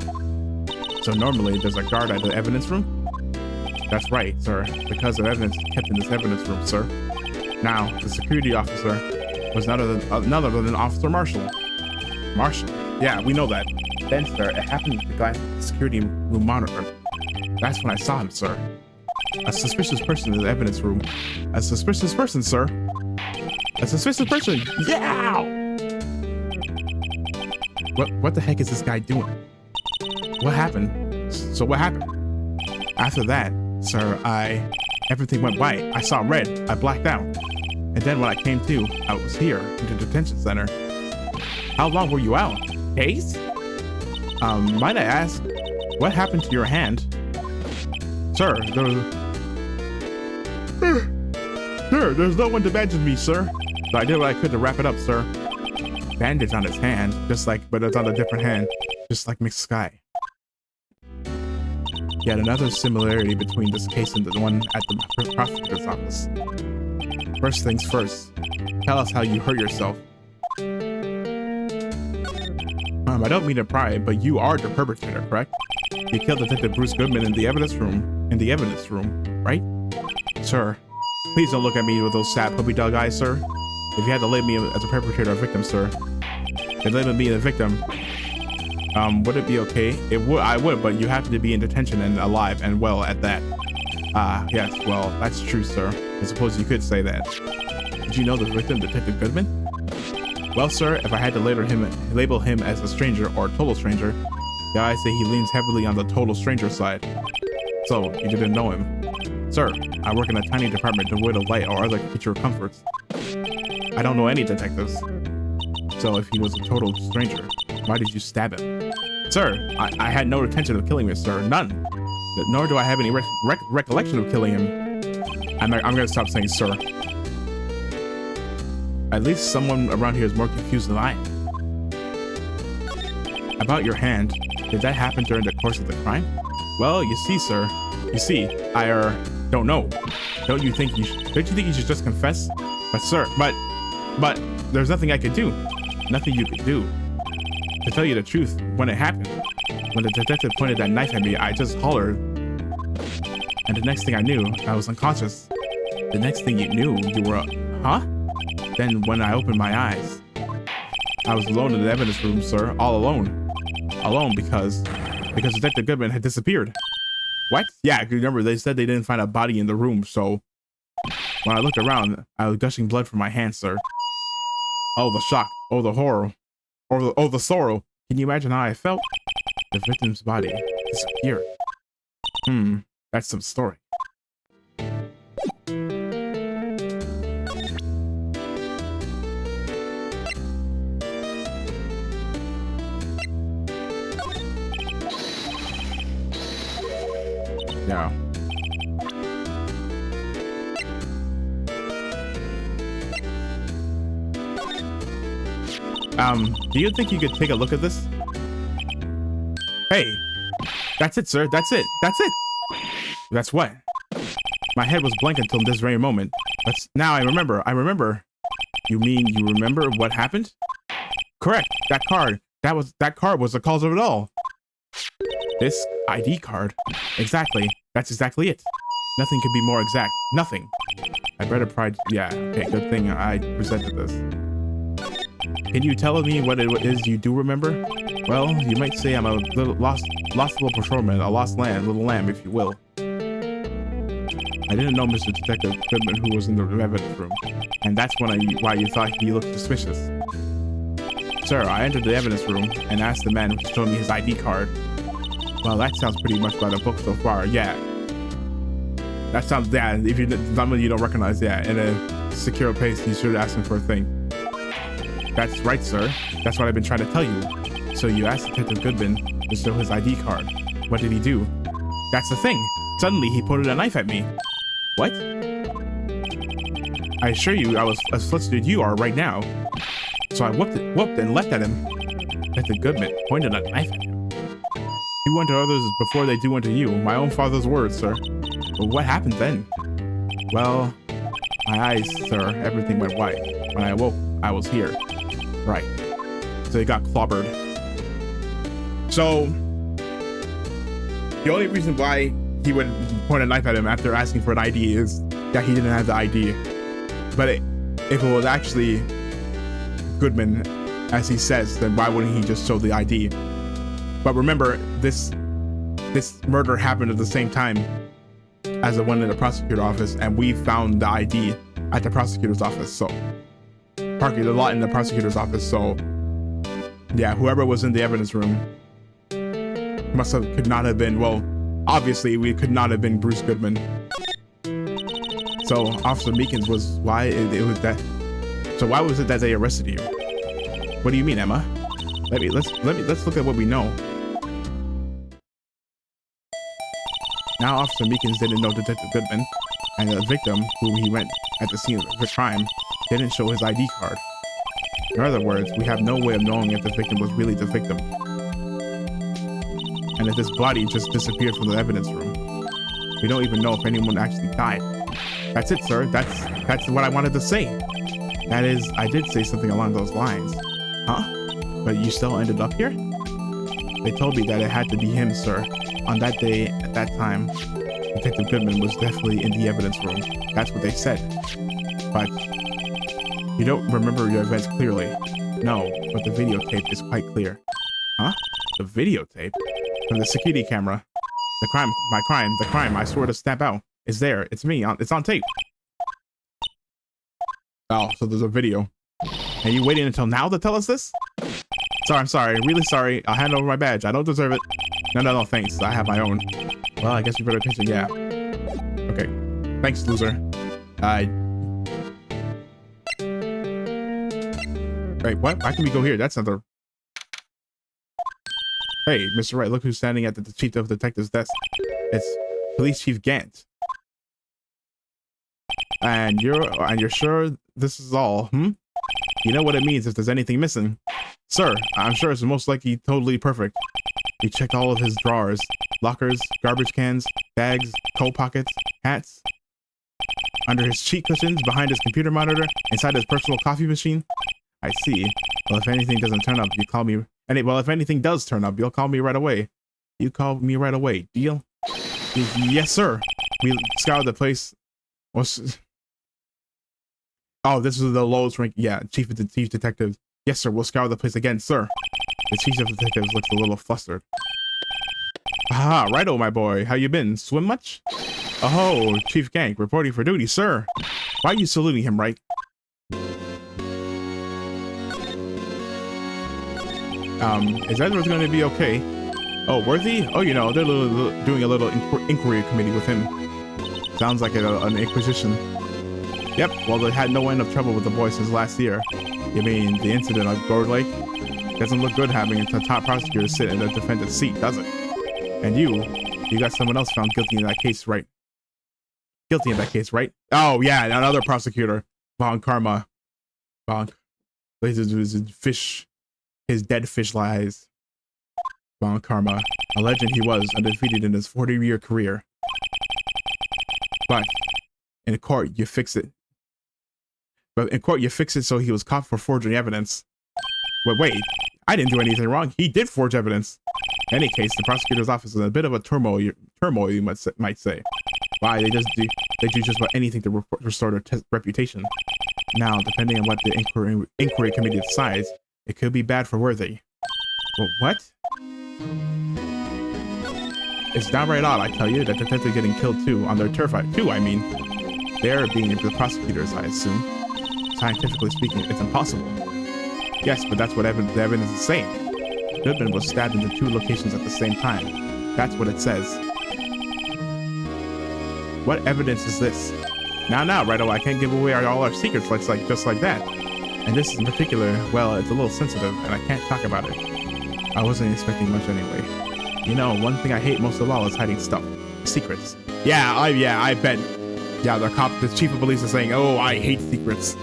So normally there's a guard at the evidence room? That's right, sir. Because of evidence kept in this evidence room, sir. Now, the security officer was none other than Officer Marshall. Marshall? Yeah, we know that. Then, sir, it happened to glance at the security room monitor. That's when I saw him, sir. A suspicious person in the evidence room. A suspicious person, sir. A suspicious person. Yeah! What the heck is this guy doing? What happened? So what happened? After that, sir, everything went white. I saw red. I blacked out. And then when I came to, I was here in the detention center. How long were you out? Days? Might I ask, what happened to your hand? Sir, there's no one to bandage me, sir. So I did what I could to wrap it up, sir. Bandage on his hand, but it's on a different hand, just like Mixed Sky. Yet another similarity between this case and the one at the prosecutor's office. First things first, tell us how you hurt yourself. I don't mean to pry, but you are the perpetrator, correct? You killed Detective Bruce Goodman in the evidence room, right? Sir, please don't look at me with those sad puppy dog eyes, sir. If you had to label me as a perpetrator or victim, sir, then label me the victim. Would it be okay? I would, but you have to be in detention and alive and well at that. Yes, well, that's true, sir. I suppose you could say that. Did you know the victim, Detective Goodman? Well, sir, if I had to label him as a stranger or a total stranger, yeah, I say he leans heavily on the total stranger side. So, you didn't know him. Sir, I work in a tiny department devoid of light or other creature comforts. I don't know any detectives. So if he was a total stranger, why did you stab him? Sir, I had no intention of killing him, sir. None. Nor do I have any recollection of killing him. I'm gonna stop saying sir. At least someone around here is more confused than I am. About your hand, did that happen during the course of the crime? Well, you see, sir. You see, I don't know. Don't you think you should just confess? But sir, but there's nothing I could do. Nothing you could do. To tell you the truth, when it happened, when the detective pointed that knife at me, I just hollered. And the next thing I knew, I was unconscious. The next thing you knew, you were, huh? Then when I opened my eyes, I was alone in the evidence room, sir, all alone. Alone because Detective Goodman had disappeared. What? Yeah, remember they said they didn't find a body in the room, so when I looked around, I was gushing blood from my hands, sir. Oh, the shock. Oh, the horror. Oh, the sorrow. Can you imagine how I felt? The victim's body disappeared. That's some story. Yeah. Do you think you could take a look at this? Hey, that's it, sir. That's it. That's it. That's what? My head was blank until this very moment. Now I remember. I remember. You mean you remember what happened? Correct. That card. That card was the cause of it all. This ID card. Exactly. That's exactly it. Nothing could be more exact. Nothing. I better pride. Yeah. Okay. Good thing I presented this. Can you tell me what it is you do remember? Well, you might say I'm a little lost little patrolman, a lost little lamb, if you will. I didn't know Mr. Detective Goodman who was in the evidence room, and that's why you thought he looked suspicious. Sir, I entered the evidence room and asked the man who showed me his ID card. Well, that sounds pretty much by the book so far, yeah. That sounds, yeah, if someone you don't recognize, yeah, in a secure place, you should ask him for a thing. That's right, sir. That's what I've been trying to tell you. So you asked Detective Goodman to show his ID card. What did he do? That's the thing. Suddenly, he pointed a knife at me. What? I assure you, I was as flustered as you are right now. So I whooped and leapt at him. Detective Goodman pointed a knife at him. Do unto others before they do unto you. My own father's words, sir. But what happened then? Well, my eyes, sir, everything went white. When I awoke, I was here. Right. So he got clobbered. So the only reason why he would point a knife at him after asking for an ID is that he didn't have the ID. But if it was actually Goodman, as he says, then why wouldn't he just show the ID? But remember, this murder happened at the same time as the one in the prosecutor's office, and we found the ID at the prosecutor's office. So, parking the lot in the prosecutor's office. So, yeah, whoever was in the evidence room could not have been. Well, obviously, we could not have been Bruce Goodman. So, Officer Meekins was why it was that. So, why was it that they arrested you? What do you mean, Emma? Let's look at what we know. Now, Officer Meekins didn't know Detective Goodman, and the victim, whom he went at the scene of the crime, didn't show his ID card. In other words, we have no way of knowing if the victim was really the victim, and if this body just disappeared from the evidence room. We don't even know if anyone actually died. That's it, sir. That's what I wanted to say. That is, I did say something along those lines. Huh? But you still ended up here? They told me that it had to be him, sir. On that day, at that time, Detective Goodman was definitely in the evidence room. That's what they said. But you don't remember your events clearly. No, but the videotape is quite clear. Huh? The videotape? From the security camera. The crime, I swear to snap out. It's there. It's me. It's on tape. Oh, so there's a video. And you waiting until now to tell us this? Sorry, I'm sorry. Really sorry. I'll hand over my badge. I don't deserve it. No, thanks. I have my own. Well, I guess you better attention. Yeah. Okay. Thanks, loser. Wait, what? Why can we go here? That's another. Hey, Mr. Wright, look who's standing at the chief of detective's desk. It's Police Chief Gant. And you're sure this is all, hmm? You know what it means if there's anything missing. Sir, I'm sure it's most likely totally perfect. We checked all of his drawers, lockers, garbage cans, bags, coat pockets, hats, under his cheek cushions, behind his computer monitor, inside his personal coffee machine. I see. Well, if anything doesn't turn up, you call me. Well, if anything does turn up, you'll call me right away. You call me right away. Deal? Yes, sir. We scoured the place. Oh, this is the lowest rank. Yeah, chief detective. Yes, sir. We'll scour the place again, sir. The chief of detectives looks a little flustered. Ah, righto, my boy. How you been? Swim much? Oh, Chief Gank, reporting for duty, sir. Why are you saluting him, right? Is Edward's going to be okay? Oh, Worthy? Oh, you know, they're doing a little inquiry committee with him. Sounds like an inquisition. Yep, well, they had no end of trouble with the boy since last year. You mean the incident of Gourd Lake? Doesn't look good having a top prosecutor sit in the defendant's seat, does it? And you got someone else found guilty in that case, right? Guilty in that case, right? Oh, yeah, another prosecutor. Von Karma. His dead fish lies. Von Karma. A legend he was, undefeated in his 40-year career. But in court, you fix it. So he was caught for forging evidence. Wait, I didn't do anything wrong. He did forge evidence. In any case, the prosecutor's office is in a bit of a turmoil, you might say. Why, they do just about anything to restore their reputation. Now, depending on what the inquiry committee decides, it could be bad for Worthy. Well, what? It's downright odd, I tell you, that detectives getting killed too, on their turf too, I mean. They're being the prosecutors, I assume. Scientifically speaking, it's impossible. Yes, but that's what the evidence is saying. Goodman was stabbed into 2 locations at the same time. That's what it says. What evidence is this? Now, Righto, I can't give away all our secrets just like that. And this in particular, well, it's a little sensitive, and I can't talk about it. I wasn't expecting much anyway. You know, one thing I hate most of all is hiding stuff. Secrets. Yeah, I bet. Yeah, the chief of police is saying, oh, I hate secrets.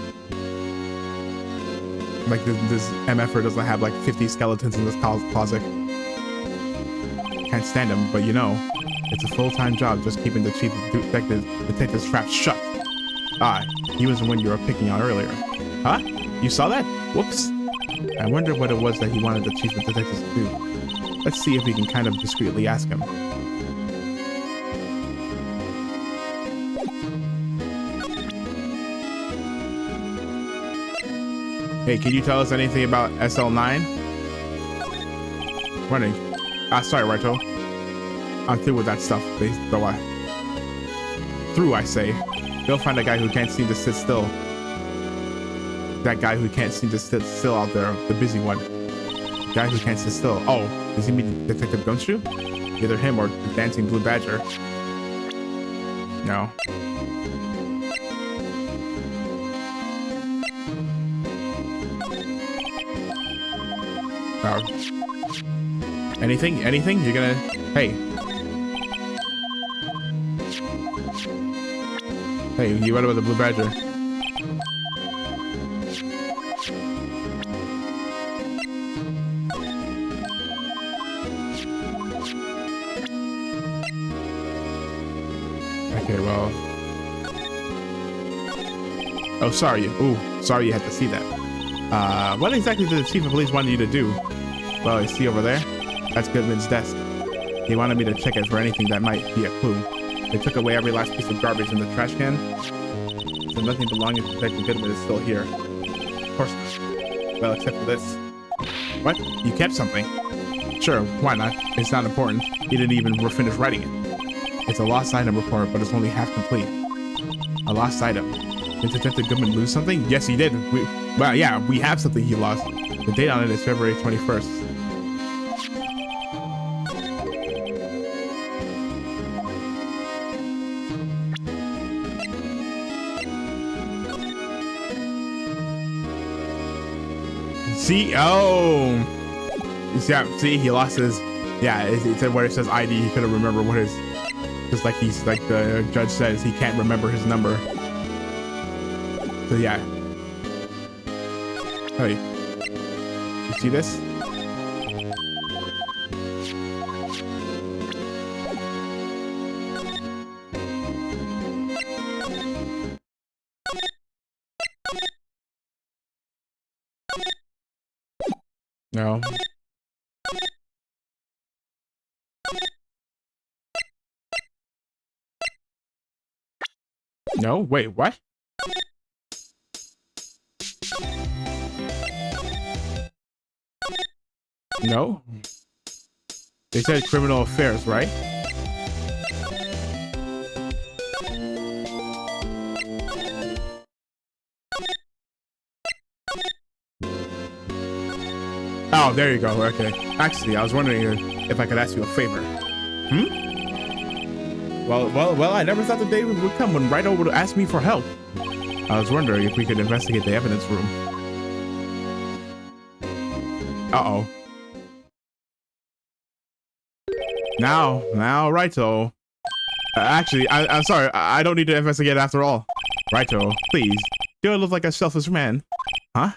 Like this MFer doesn't have like 50 skeletons in this closet. Can't stand him, but you know, it's a full-time job just keeping the chief of detective's trap shut. Ah, he was the one you were picking on earlier. Huh? You saw that? Whoops. I wonder what it was that he wanted the chief of detectives to do. Let's see if we can kind of discreetly ask him. Hey, can you tell us anything about SL9? Running. Sorry, Raito. I'm through with that stuff. Though I say. You'll find a guy who can't seem to sit still. That guy who can't seem to sit still out there, the busy one. The guy who can't sit still. Oh, does he mean Detective Gumshoe? Either him or the dancing blue badger. No. Anything? Anything? You're gonna... Hey. Hey, you went with the blue badger. Okay, well... Oh, sorry. Ooh, sorry you had to see that. What exactly did the chief of police want you to do? Well, you see over there? That's Goodman's desk. He wanted me to check it for anything that might be a clue. They took away every last piece of garbage in the trash can, so nothing belonging to Detective Goodman is still here. Of course not. Well, except for this. What? You kept something? Sure, why not? It's not important. He didn't even finish writing it. It's a lost item report, but it's only half complete. A lost item. Did Detective Goodman lose something? Yes, he did. Well, yeah, we have something he lost. The date on it is February 21st. See, oh, yeah. See, he lost his. Yeah, it said where it says ID. He couldn't remember what his. Just like the judge says, he can't remember his number. So yeah. Hey, you see this? No. No, wait, what? No. They said criminal affairs, right? Oh, there you go. Okay. Actually, I was wondering if I could ask you a favor. Well, I never thought the day would come when Wright would ask me for help. I was wondering if we could investigate the evidence room. Uh-oh. Now, Raito. Actually, I'm sorry. I don't need to investigate after all. Raito, please. You don't look like a selfish man. Huh?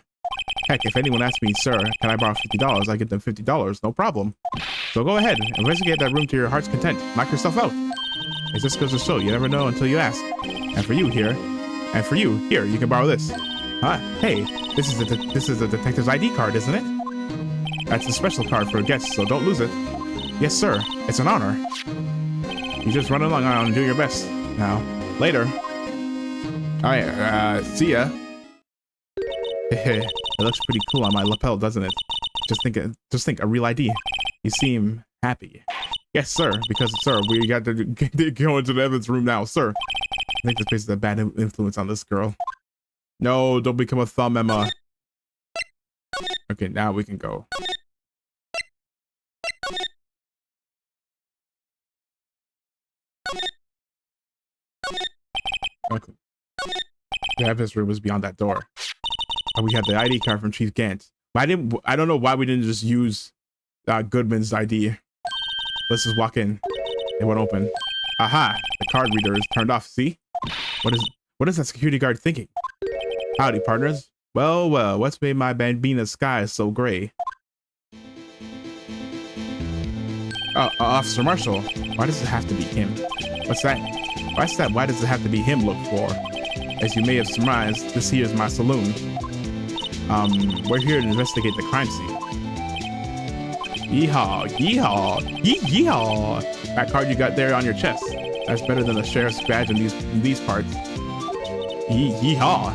Heck, if anyone asks me, sir, can I borrow $50? I get them $50, no problem. So go ahead, investigate that room to your heart's content. Knock yourself out. It just goes to show, you never know until you ask. And for you, here, you can borrow this. Huh? Hey, this is a detective's ID card, isn't it? That's a special card for guests, so don't lose it. Yes, sir. It's an honor. You just run along and do your best. Now, later. All right, see ya. It looks pretty cool on my lapel, doesn't it? Just think, a real ID. You seem happy. Yes, sir. Because, sir, we got to go into the evidence room now, sir. I think this place is a bad influence on this girl. No, don't become a thumb, Emma. Okay, now we can go. Okay. The evidence room was beyond that door. And we had the ID card from Chief Gant. But I don't know why we didn't just use Goodman's ID. Let's just walk in. It won't open. Aha! The card reader is turned off. See? What is that security guard thinking? Howdy, partners. Well, what's made my Bambina sky so gray? Officer Marshall. Why does it have to be him? What's that? What's that? Why does it have to be him look for? As you may have surmised, this here is my saloon. We're here to investigate the crime scene. Yeehaw, yeehaw, yeehaw. That card you got there on your chest. That's better than the sheriff's badge in these parts. Yeehaw.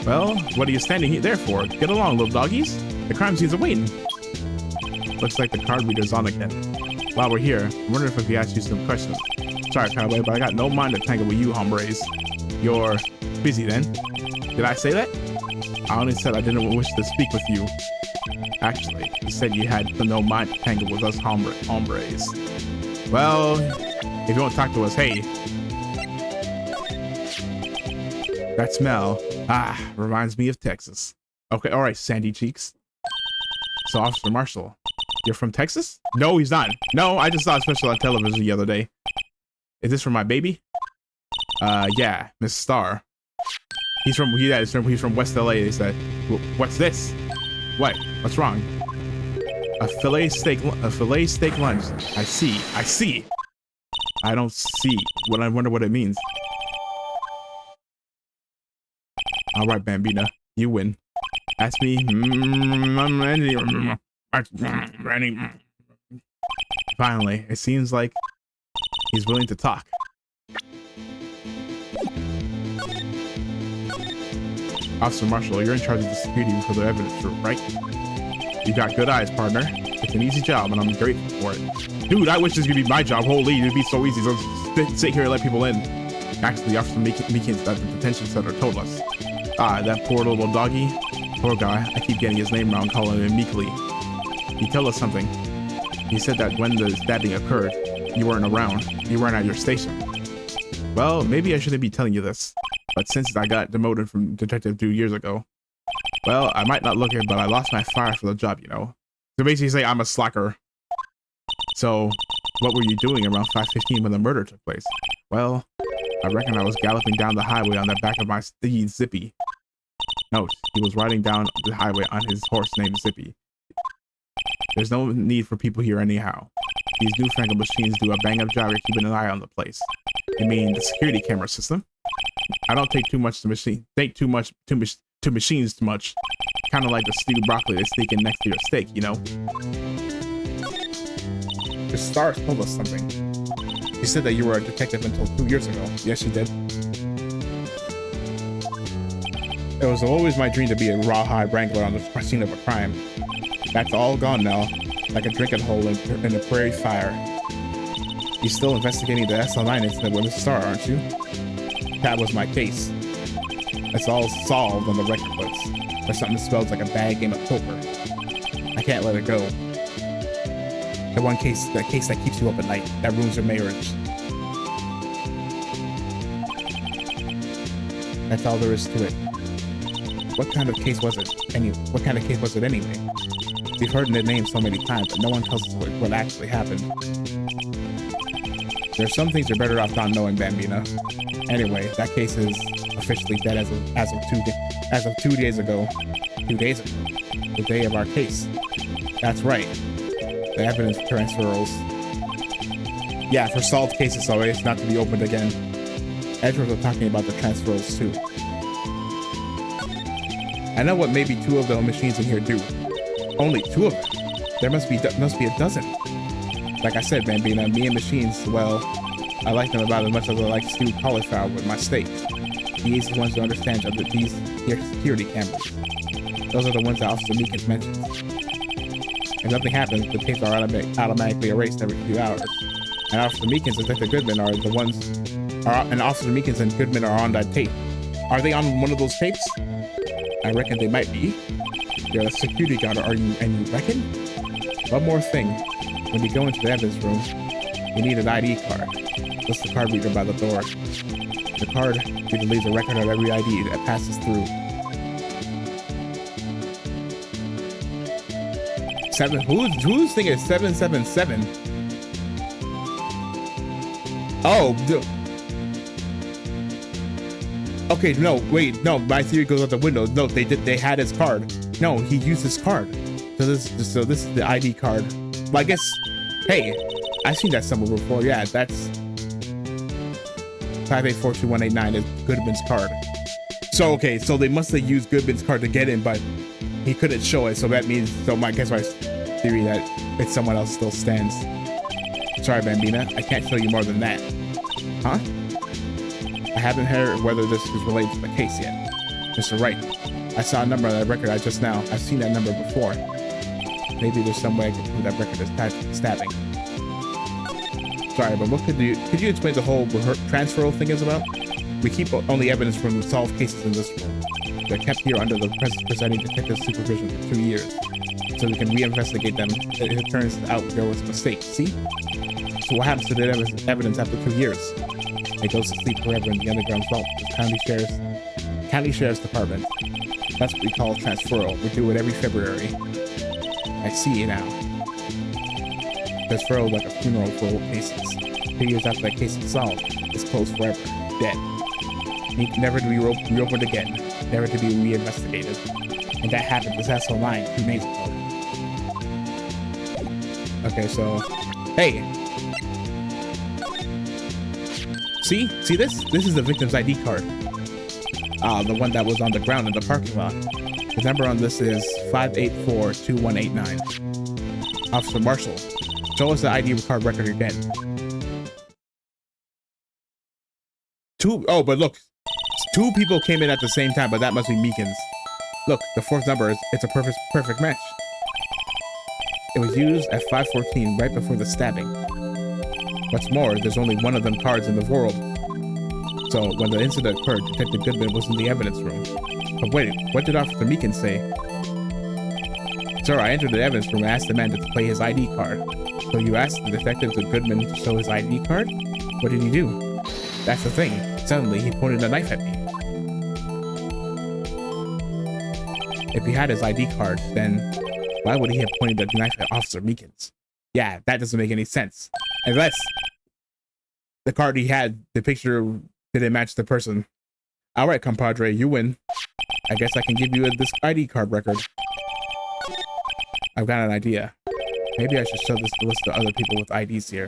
Well, what are you standing there for? Get along, little doggies. The crime scene's awaiting. Looks like the card reader's on again. While we're here, I'm wondering if I could ask you some questions. Sorry, Cowboy, but I got no mind to tangle with you, hombres. You're busy then? Did I say that? I only said I didn't wish to speak with you. Actually, you said you had no mind to tangle with us hombres. Well, if you won't talk to us, hey. That smell, reminds me of Texas. Okay, all right, Sandy Cheeks. So, Officer Marshall, you're from Texas? No, he's not. No, I just saw a special on television the other day. Is this for my baby? Yeah, Miss Starr. He's from West LA. They said, what's this? What? What's wrong? A filet steak lunch. I see. I don't see. What I wonder what it means. All right, Bambina, you win. Ask me. I'm ready. Finally, it seems like he's willing to talk. Officer Marshall, you're in charge of the security for the evidence room, right? You got good eyes, partner. It's an easy job, and I'm grateful for it. Dude, I wish this could be my job. Holy, it'd be so easy. So sit here and let people in. Actually, Officer Meekins at the detention center told us. That poor little doggy. Poor guy. I keep getting his name wrong, calling him Meekly. He told us something. He said that when the stabbing occurred, you weren't around. You weren't at your station. Well, maybe I shouldn't be telling you this, but since I got demoted from detective 2 years ago, well, I might not look it, but I lost my fire for the job, you know. So basically say I'm a slacker. So, what were you doing around 5:15 when the murder took place? Well, I reckon I was galloping down the highway on the back of my steed, Zippy. Note, he was riding down the highway on his horse named Zippy. There's no need for people here anyhow. These newfangled machines do a bang-up job of keeping an eye on the place. I mean, the security camera system. I don't take too much to machines too much. Kind of like the stewed broccoli they sneak in next to your steak, you know? The stars told us something. She said that you were a detective until 2 years ago. Yes, she did. It was always my dream to be a rawhide wrangler on the scene of a crime. That's all gone now, like a drinking hole in a prairie fire. You're still investigating the SL9 incident with Mr. Starr, aren't you? That was my case. It's all solved on the record books, or something that smells like a bad game of poker. I can't let it go. The case that keeps you up at night, that ruins your marriage. That's all there is to it. What kind of case was it? What kind of case was it anyway? We've heard the name so many times, but no one tells us what actually happened. There's some things you're better off not knowing, Bambina. Anyway, that case is officially dead as of 2 days ago. 2 days ago, the day of our case. That's right. The evidence transfers. Yeah, for solved cases, so it's not to be opened again. Edwards was talking about the transfers too. I know what maybe 2 of the machines in here do. Only 2 of them. There must be a dozen. Like I said, Bambina, me and machines, well, I like them about as much as I like stewed cauliflower with my steaks. The easiest ones to understand are these here security cameras. Those are the ones that Officer Meekins mentioned. If nothing happens, the tapes are automatically erased every few hours. And Officer Meekins and Detective Goodman are the ones. And Officer Meekins and Goodman are on that tape. Are they on one of those tapes? I reckon they might be. You're a security guard, are you? And you reckon? One more thing. When you go into the evidence room, you need an ID card. Just the card reader by the door. The card reader leaves a record of every ID that passes through. Who's thinking 777? Oh, okay, no, wait, no, my theory goes out the window. No, they had his card. No, he used his card. So this is the ID card. Well, I guess, hey, I've seen that somewhere before. Yeah, that's 5842189 is Goodman's card. So okay, so they must have used Goodman's card to get in, but he couldn't show it. So that means, my theory that it's someone else still stands. Sorry, Bambina, I can't show you more than that. Huh? I haven't heard whether this is related to the case yet. Mr. Wright, I saw a number on that record I've seen that number before. Maybe there's some way I can prove that record is tied to the stabbing. Sorry, but what could you explain the whole transferal thing is about? We keep only evidence from solved cases in this room. They're kept here under the presiding detective's supervision for 2 years, so we can reinvestigate them if it turns out there was a mistake. See? So what happens to the evidence after 2 years? It goes to sleep forever in the underground vault of the County Sheriff's Department. That's what we call transferal. We do it every February. I see it now. Transferal like a funeral for old cases. 2 years after that case is solved, it's closed forever. Dead. Never to be reopened again. Never to be reinvestigated. And that happened this asshole 9 2 days ago. Okay, so... Hey! See this? This is the victim's ID card. The one that was on the ground in the parking lot. The number on this is 584-2189. Officer Marshall, show us the ID card record again. But look, 2 people came in at the same time, but that must be Meekins. Look, the 4th number it's a perfect match. It was used at 5:14, right before the stabbing. What's more, there's only one of them cards in the world. So when the incident occurred, Detective Goodman was in the evidence room. But wait, what did Officer Meekins say? Sir, I entered the evidence room and asked the man to play his ID card. So you asked the detective Goodman to show his ID card? What did he do? That's the thing. Suddenly, he pointed a knife at me. If he had his ID card, then why would he have pointed the knife at Officer Meekins? Yeah, that doesn't make any sense. Unless the card he had, the picture didn't match the person. All right, compadre, you win. I guess I can give you this ID card record. I've got an idea. Maybe I should show this list to other people with IDs here.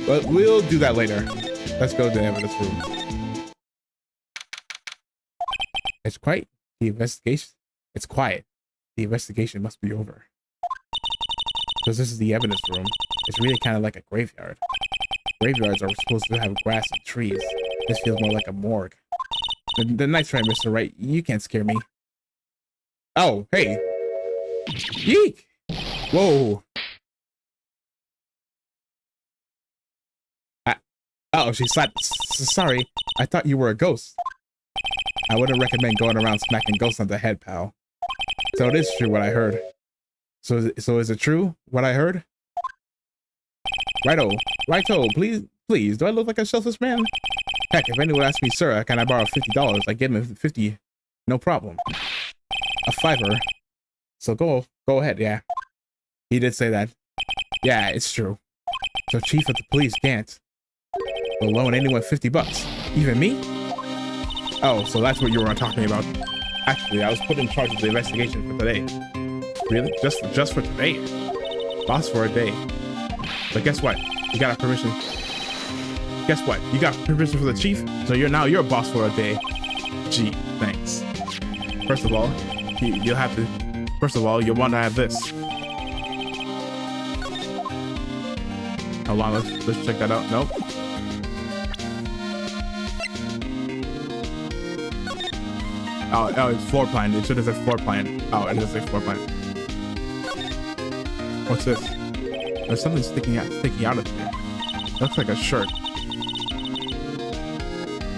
But we'll do that later. Let's go to the evidence room. It's quiet. The investigation. It's quiet. The investigation must be over. Because this is the evidence room. It's really kind of like a graveyard. Graveyards are supposed to have grass and trees. This feels more like a morgue. The nice try, Mr. Wright. You can't scare me. Oh, hey. Yeek! Whoa. Oh, she slapped. Sorry, I thought you were a ghost. I wouldn't recommend going around smacking ghosts on the head, pal. So it is true what I heard. So is it true what I heard? Righto, please. Do I look like a selfish man? Heck, if anyone asks me, sir, can I borrow $50? I give him 50, no problem. A $5. So go ahead, yeah. He did say that. Yeah, it's true. So chief of the police can't loan anyone $50. Even me? Oh, so that's what you were talking about. Actually, I was put in charge of the investigation for today. Really? Just for today? Boss for a day. But guess what? You got a permission. Guess what? You got permission for the chief, so you're a boss for a day. Gee, thanks. First of all, you'll have to. First of all, you'll want to have this. Hold on, let's check that out. Nope. Oh, it's floor plan. It should have said floor plan. Oh, it does say floor plan. What's this? There's something sticking out of here. Looks like a shirt.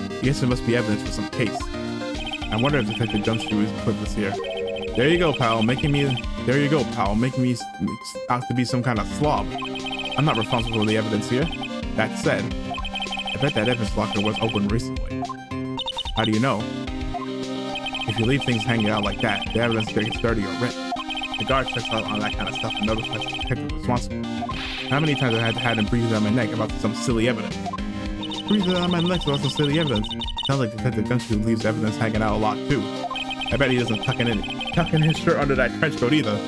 I guess it must be evidence for some case. I wonder if Detective Jumpstreet put this here. There you go, pal. Making me out to be some kind of slob. I'm not responsible for the evidence here. That said, I bet that evidence locker was opened recently. How do you know? If you leave things hanging out like that, the evidence gets dirty or ripped. The guard checks out on that kind of stuff and notifies the detective responsible. How many times I had him breathe on my neck about some silly evidence? Breathe on my neck about some silly evidence. Sounds like Detective Jumpstreet leaves evidence hanging out a lot too. I bet he doesn't tuck in his shirt under that trench coat either.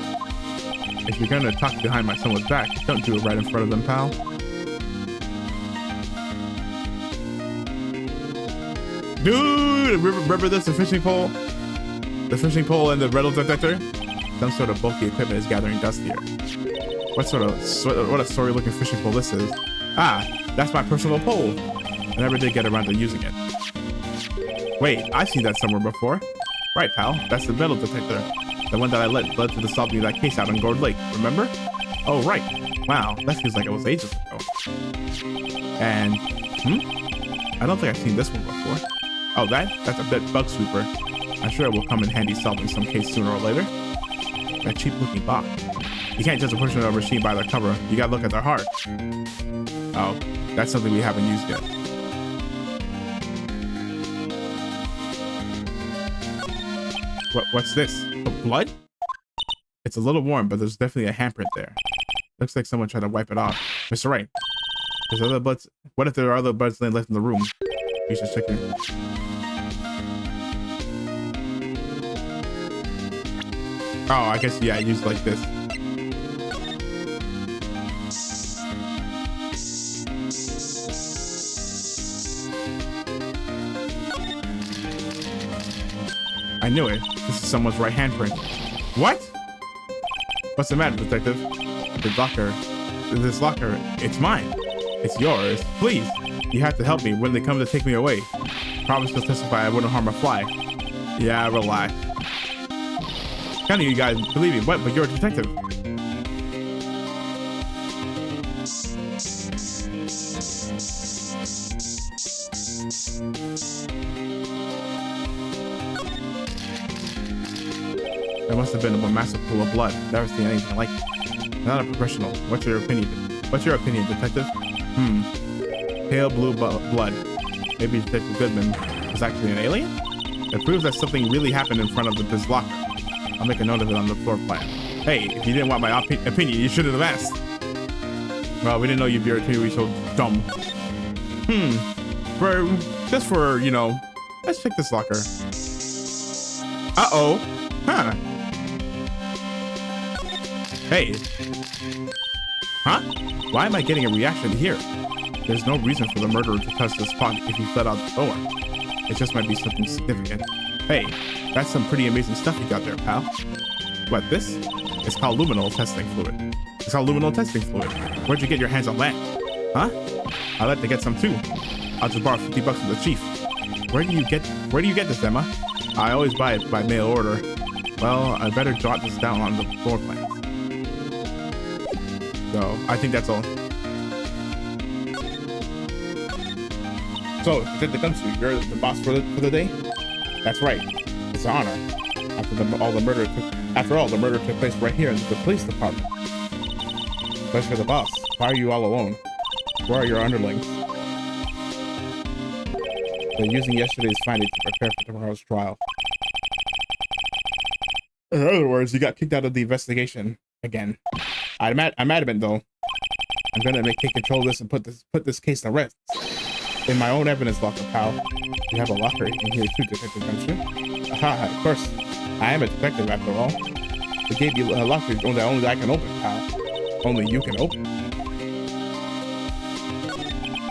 If you're gonna talk behind someone's back, don't do it right in front of them, pal. Dude, remember this? The fishing pole? The fishing pole and the metal detector? Some sort of bulky equipment is gathering dust here. What a sorry-looking fishing pole this is. Ah, that's my personal pole. I never did get around to using it. Wait, I've seen that somewhere before. Right, pal, that's the metal detector. The one that I led to the solving of that case out on Gourd Lake, remember? Oh, right. Wow, that feels like it was ages ago. And, I don't think I've seen this one before. Oh, that's a bug sweeper. I'm sure it will come in handy solving some case sooner or later. That cheap-looking box. You can't judge a person of a machine by their cover. You gotta look at their heart. Oh, that's something we haven't used yet. What's this? Oh, blood? It's a little warm, but there's definitely a handprint there. Looks like someone tried to wipe it off. Mr. Wright, there's other bloods. What if there are other bloods left in the room? You should check it. Oh, I guess, yeah, I used like this. I knew it. This is someone's right handprint. What? What's the matter, detective? This locker, it's mine. It's yours. Please, you have to help me when they come to take me away. Promise you'll testify I wouldn't harm a fly. Yeah, relax. None of you guys believe me, but you're a detective. There must have been a massive pool of blood. Never seen anything like it. Not a professional. What's your opinion? What's your opinion, detective? Pale blue blood. Maybe Detective Goodman is actually an alien? It proves that something really happened in front of this locker. I'll make a note of it on the floor plan. Hey, if you didn't want my opinion, you shouldn't have asked. Well, we didn't know you'd be so dumb. For, you know, let's check this locker. Uh-oh. Huh. Hey. Huh? Why am I getting a reaction here? There's no reason for the murderer to touch the spot if he fled out the door. It just might be something significant. Hey, that's some pretty amazing stuff you got there, pal. What, this? It's called luminol testing fluid. Where'd you get your hands on that? Huh? I'd like to get some too. I'll just borrow $50 from the chief. Where do you get this, Emma? I always buy it by mail order. Well, I better jot this down on the floor plans. So, I think that's all. So, Detective Gumshoe, you're the boss for the day? That's right. It's an honor. After all, the murder took place right here in the police department. But for the boss, why are you all alone? Where are your underlings? They're using yesterday's findings to prepare for tomorrow's trial. In other words, you got kicked out of the investigation again. I'm adamant though. I'm gonna take control of this and put this case to rest. In my own evidence locker, pal. You have a locker in here too, Detective Gumshoe. Aha, of course. I am a detective after all. They gave you a locker that only I can open, pal. Only you can open.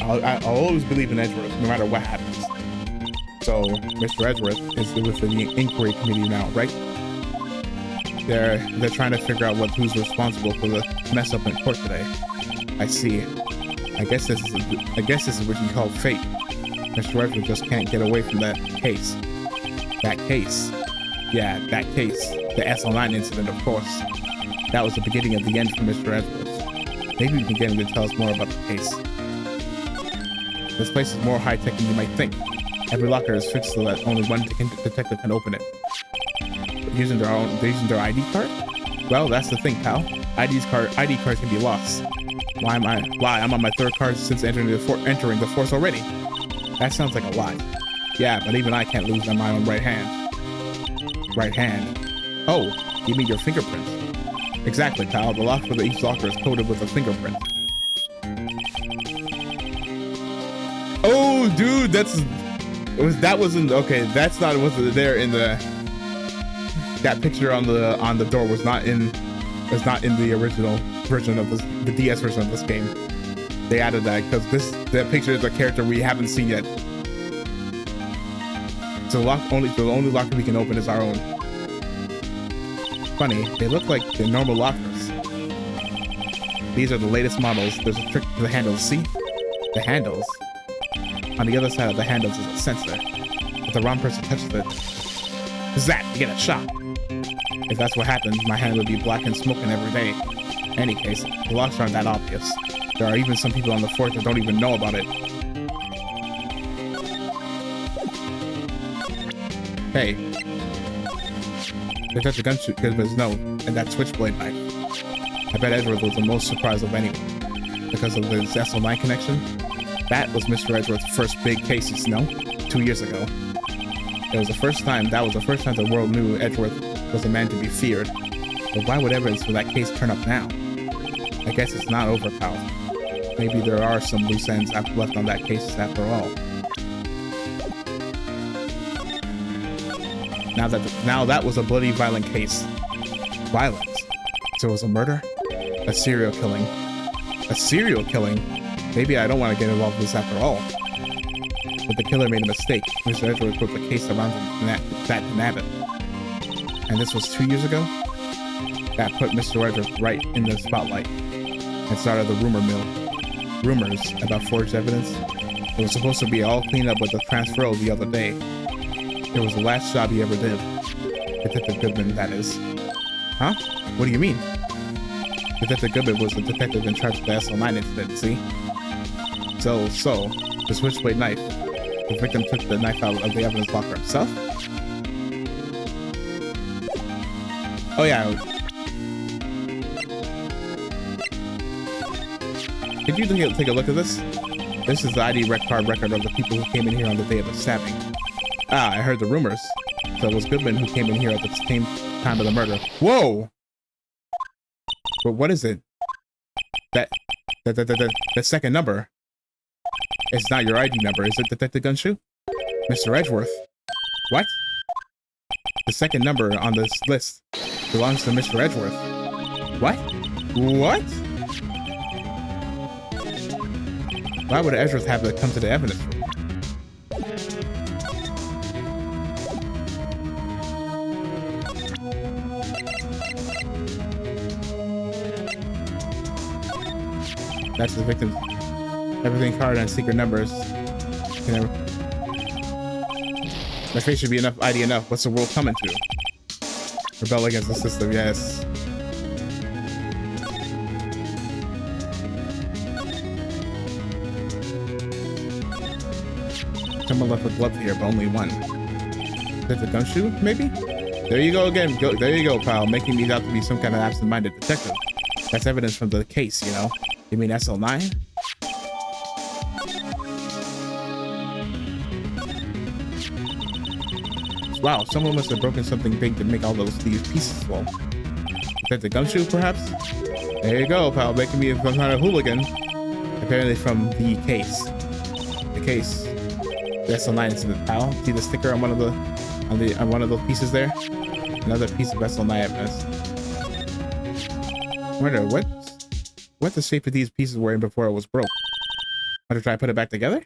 I'll always believe in Edgeworth, no matter what happens. So, Mr. Edgeworth is with the inquiry committee now, right? They're trying to figure out who's responsible for the mess up in court today. I see. I guess this is what you call fate. Mr. Edgeworth just can't get away from that case. That case. Yeah, that case. The SL9 incident, of course. That was the beginning of the end for Mr. Edgeworth. Maybe we can get him to tell us more about the case. This place is more high-tech than you might think. Every locker is fixed so that only one detective can open it. Using their ID card? Well, that's the thing, pal. ID cards can be lost. Why I'm on my third card since entering the force already. That sounds like a lot. Yeah, but even I can't lose my own right hand. Right hand? Oh, you mean your fingerprint? Exactly, pal. The lock for each locker is coded with a fingerprint. Oh, dude, that wasn't okay. That's not what's there in the. That picture on the door was not in the original version of the DS version of this game. They added that because that picture is a character we haven't seen yet. So the only locker we can open is our own. Funny, they look like the normal lockers. These are the latest models. There's a trick to the handles. See? The handles. On the other side of the handles is a sensor. If the wrong person touches it, zap, you get a shock. If that's what happened, my hand would be black and smoking every day. In any case, the locks aren't that obvious. There are even some people on the fort that don't even know about it. Hey. They touched the gun because there's no, and that switchblade knife. I bet Edgeworth was the most surprised of anyone. Because of his SL9 connection. That was Mr. Edgeworth's first big case, you know? 2 years ago. That was the first time the world knew Edgeworth was a man to be feared. But why would evidence for that case turn up now? I guess it's not over, pal. Maybe there are some loose ends left on that case after all. Now that was a bloody, violent case. Violence? So it was a murder? A serial killing? A serial killing? Maybe I don't want to get involved in this after all. But the killer made a mistake. Mr. Edgeworth put the case around that to nab it. And this was 2 years ago? That put Mr. Edgeworth right in the spotlight. And started the rumor mill. Rumors about forged evidence. It was supposed to be all cleaned up with the transfer the other day. It was the last job he ever did. Detective Goodman, that is. Huh? What do you mean? Detective Goodman was the detective in charge of the SL9 incident, see? So, the switchblade knife. The victim took the knife out of the evidence locker himself? Oh yeah. Could you take a look at this? This is the ID card record of the people who came in here on the day of the stabbing. Ah, I heard the rumors. So it was Goodman who came in here at the same time of the murder. Whoa! But what is it? The second number. It's not your ID number, is it, Detective Gunshoe? Mr. Edgeworth. What? The second number on this list belongs to Mr. Edgeworth. What? What? Why would Edgeworth have to come to the evidence room? That's the victim's everything card and secret numbers. My face should be enough ID enough. What's the world coming to? Rebel against the system, yes. Someone left a glove here, but only one. Is it the Gunshoe, maybe? There you go again. There you go, pal. Making me out to be some kind of absent-minded detective. That's evidence from the case, you know? You mean SL9? Wow, someone must have broken something big to make all these pieces fall. Is that the Gunshoe, perhaps? There you go, pal, making me some kind of hooligan. Apparently from the case. The case. The SL9 incident, pal. See the sticker on one of those pieces there? Another piece of SL9 evidence. I wonder what the shape of these pieces were in before it was broke. Want to try to put it back together?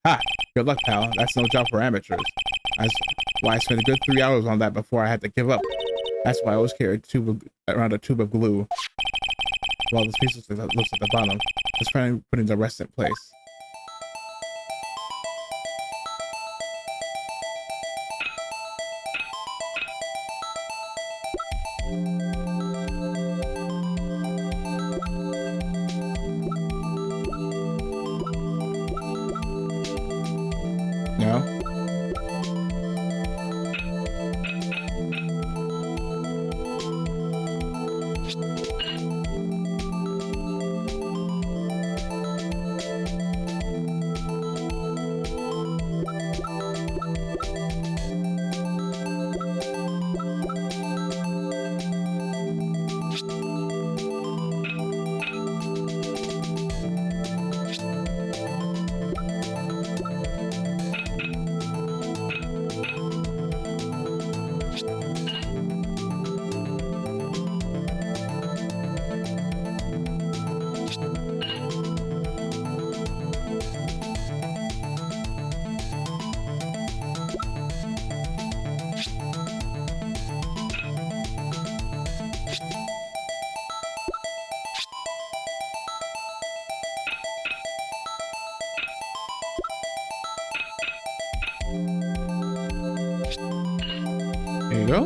Ha! Good luck, pal. That's no job for amateurs. That's why I spent a good 3 hours on that before I had to give up. That's why I always carry around a tube of glue. While this piece looks at the bottom, just trying to put the rest in place. No? There you go.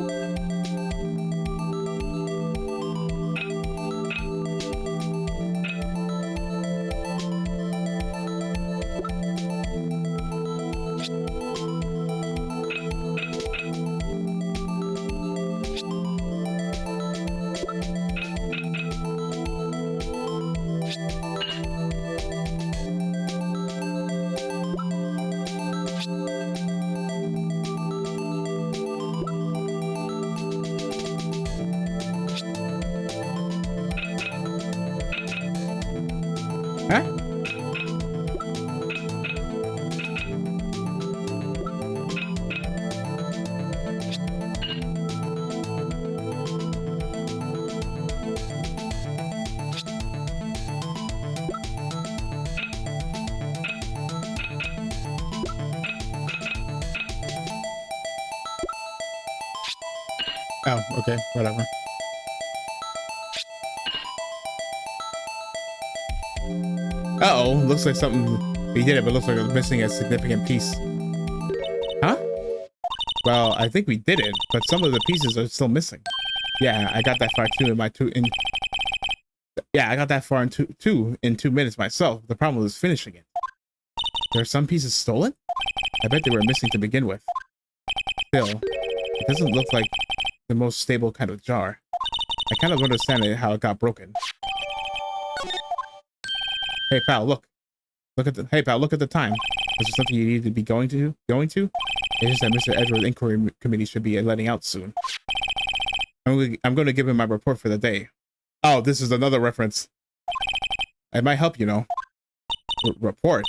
Huh? Oh, okay, whatever. Uh-oh, looks like something, he did it, but looks like it was missing a significant piece. Huh? Well, I think we did it, but some of the pieces are still missing. Yeah, I got that far too yeah, I got that far in 2 minutes myself. The problem was finishing it. There are some pieces stolen? I bet they were missing to begin with. Still, it doesn't look like the most stable kind of jar. I kind of understand how it got broken. Hey pal, look. Hey pal, look at the time. Is there something you need to be going to? It's just that Mr. Edward's inquiry committee should be letting out soon. I'm going to give him my report for the day. Oh, this is another reference. It might help, you know. Report?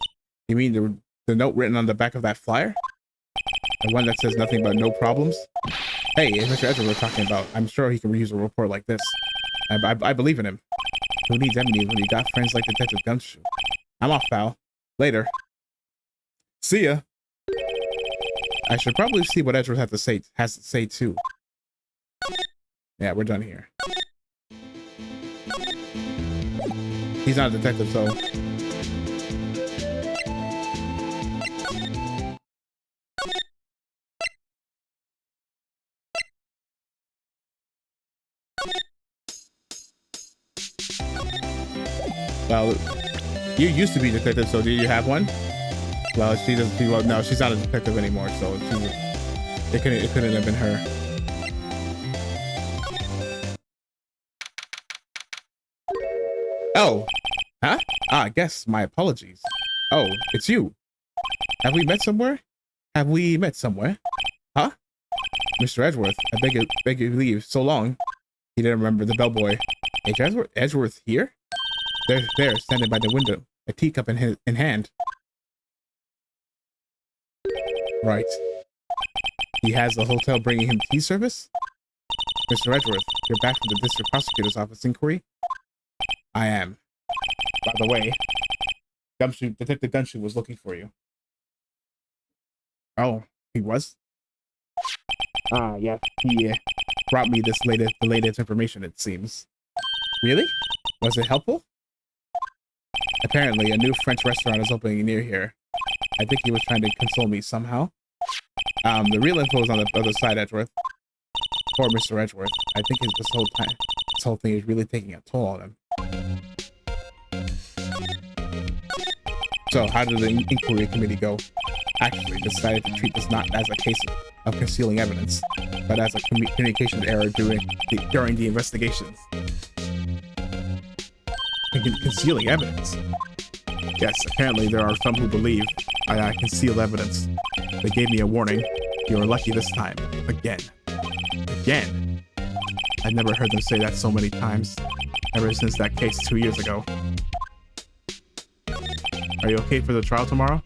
You mean the note written on the back of that flyer? The one that says nothing but no problems? Hey, it's Mr. Edward we're talking about. I'm sure he can use a report like this. I believe in him. Who needs enemies when you got friends like Detective Gumshoe? I'm off, pal. Later. See ya. I should probably see what Edward has to say too. Yeah, we're done here. He's not a detective, so. Well, you used to be a detective, so do you have one? Well, she doesn't. Well, no, she's not a detective anymore, so it couldn't have been her. Oh, huh? Ah, I guess my apologies. Oh, it's you. Have we met somewhere? Huh? Mr. Edgeworth, I beg you to leave. So long. He didn't remember the bellboy. Is Edgeworth here? There, standing by the window, a teacup in hand. Right. He has the hotel bringing him tea service? Mr. Edgeworth, you're back from the district prosecutor's office inquiry? I am. By the way, Detective Gumshoe was looking for you. Oh, he was? Ah, yes. He brought me the latest information, it seems. Really? Was it helpful? Apparently, a new French restaurant is opening near here. I think he was trying to console me somehow. The real info is on the other side, Edgeworth. Poor Mr. Edgeworth. I think this whole thing is really taking a toll on him. So, how did the inquiry committee go? Actually, decided to treat this not as a case of concealing evidence, but as a communication error during the investigations. Concealing evidence? Yes, apparently there are some who believe I conceal evidence. They gave me a warning. You were lucky this time. Again. I've never heard them say that so many times, ever since that case 2 years ago. Are you okay for the trial tomorrow?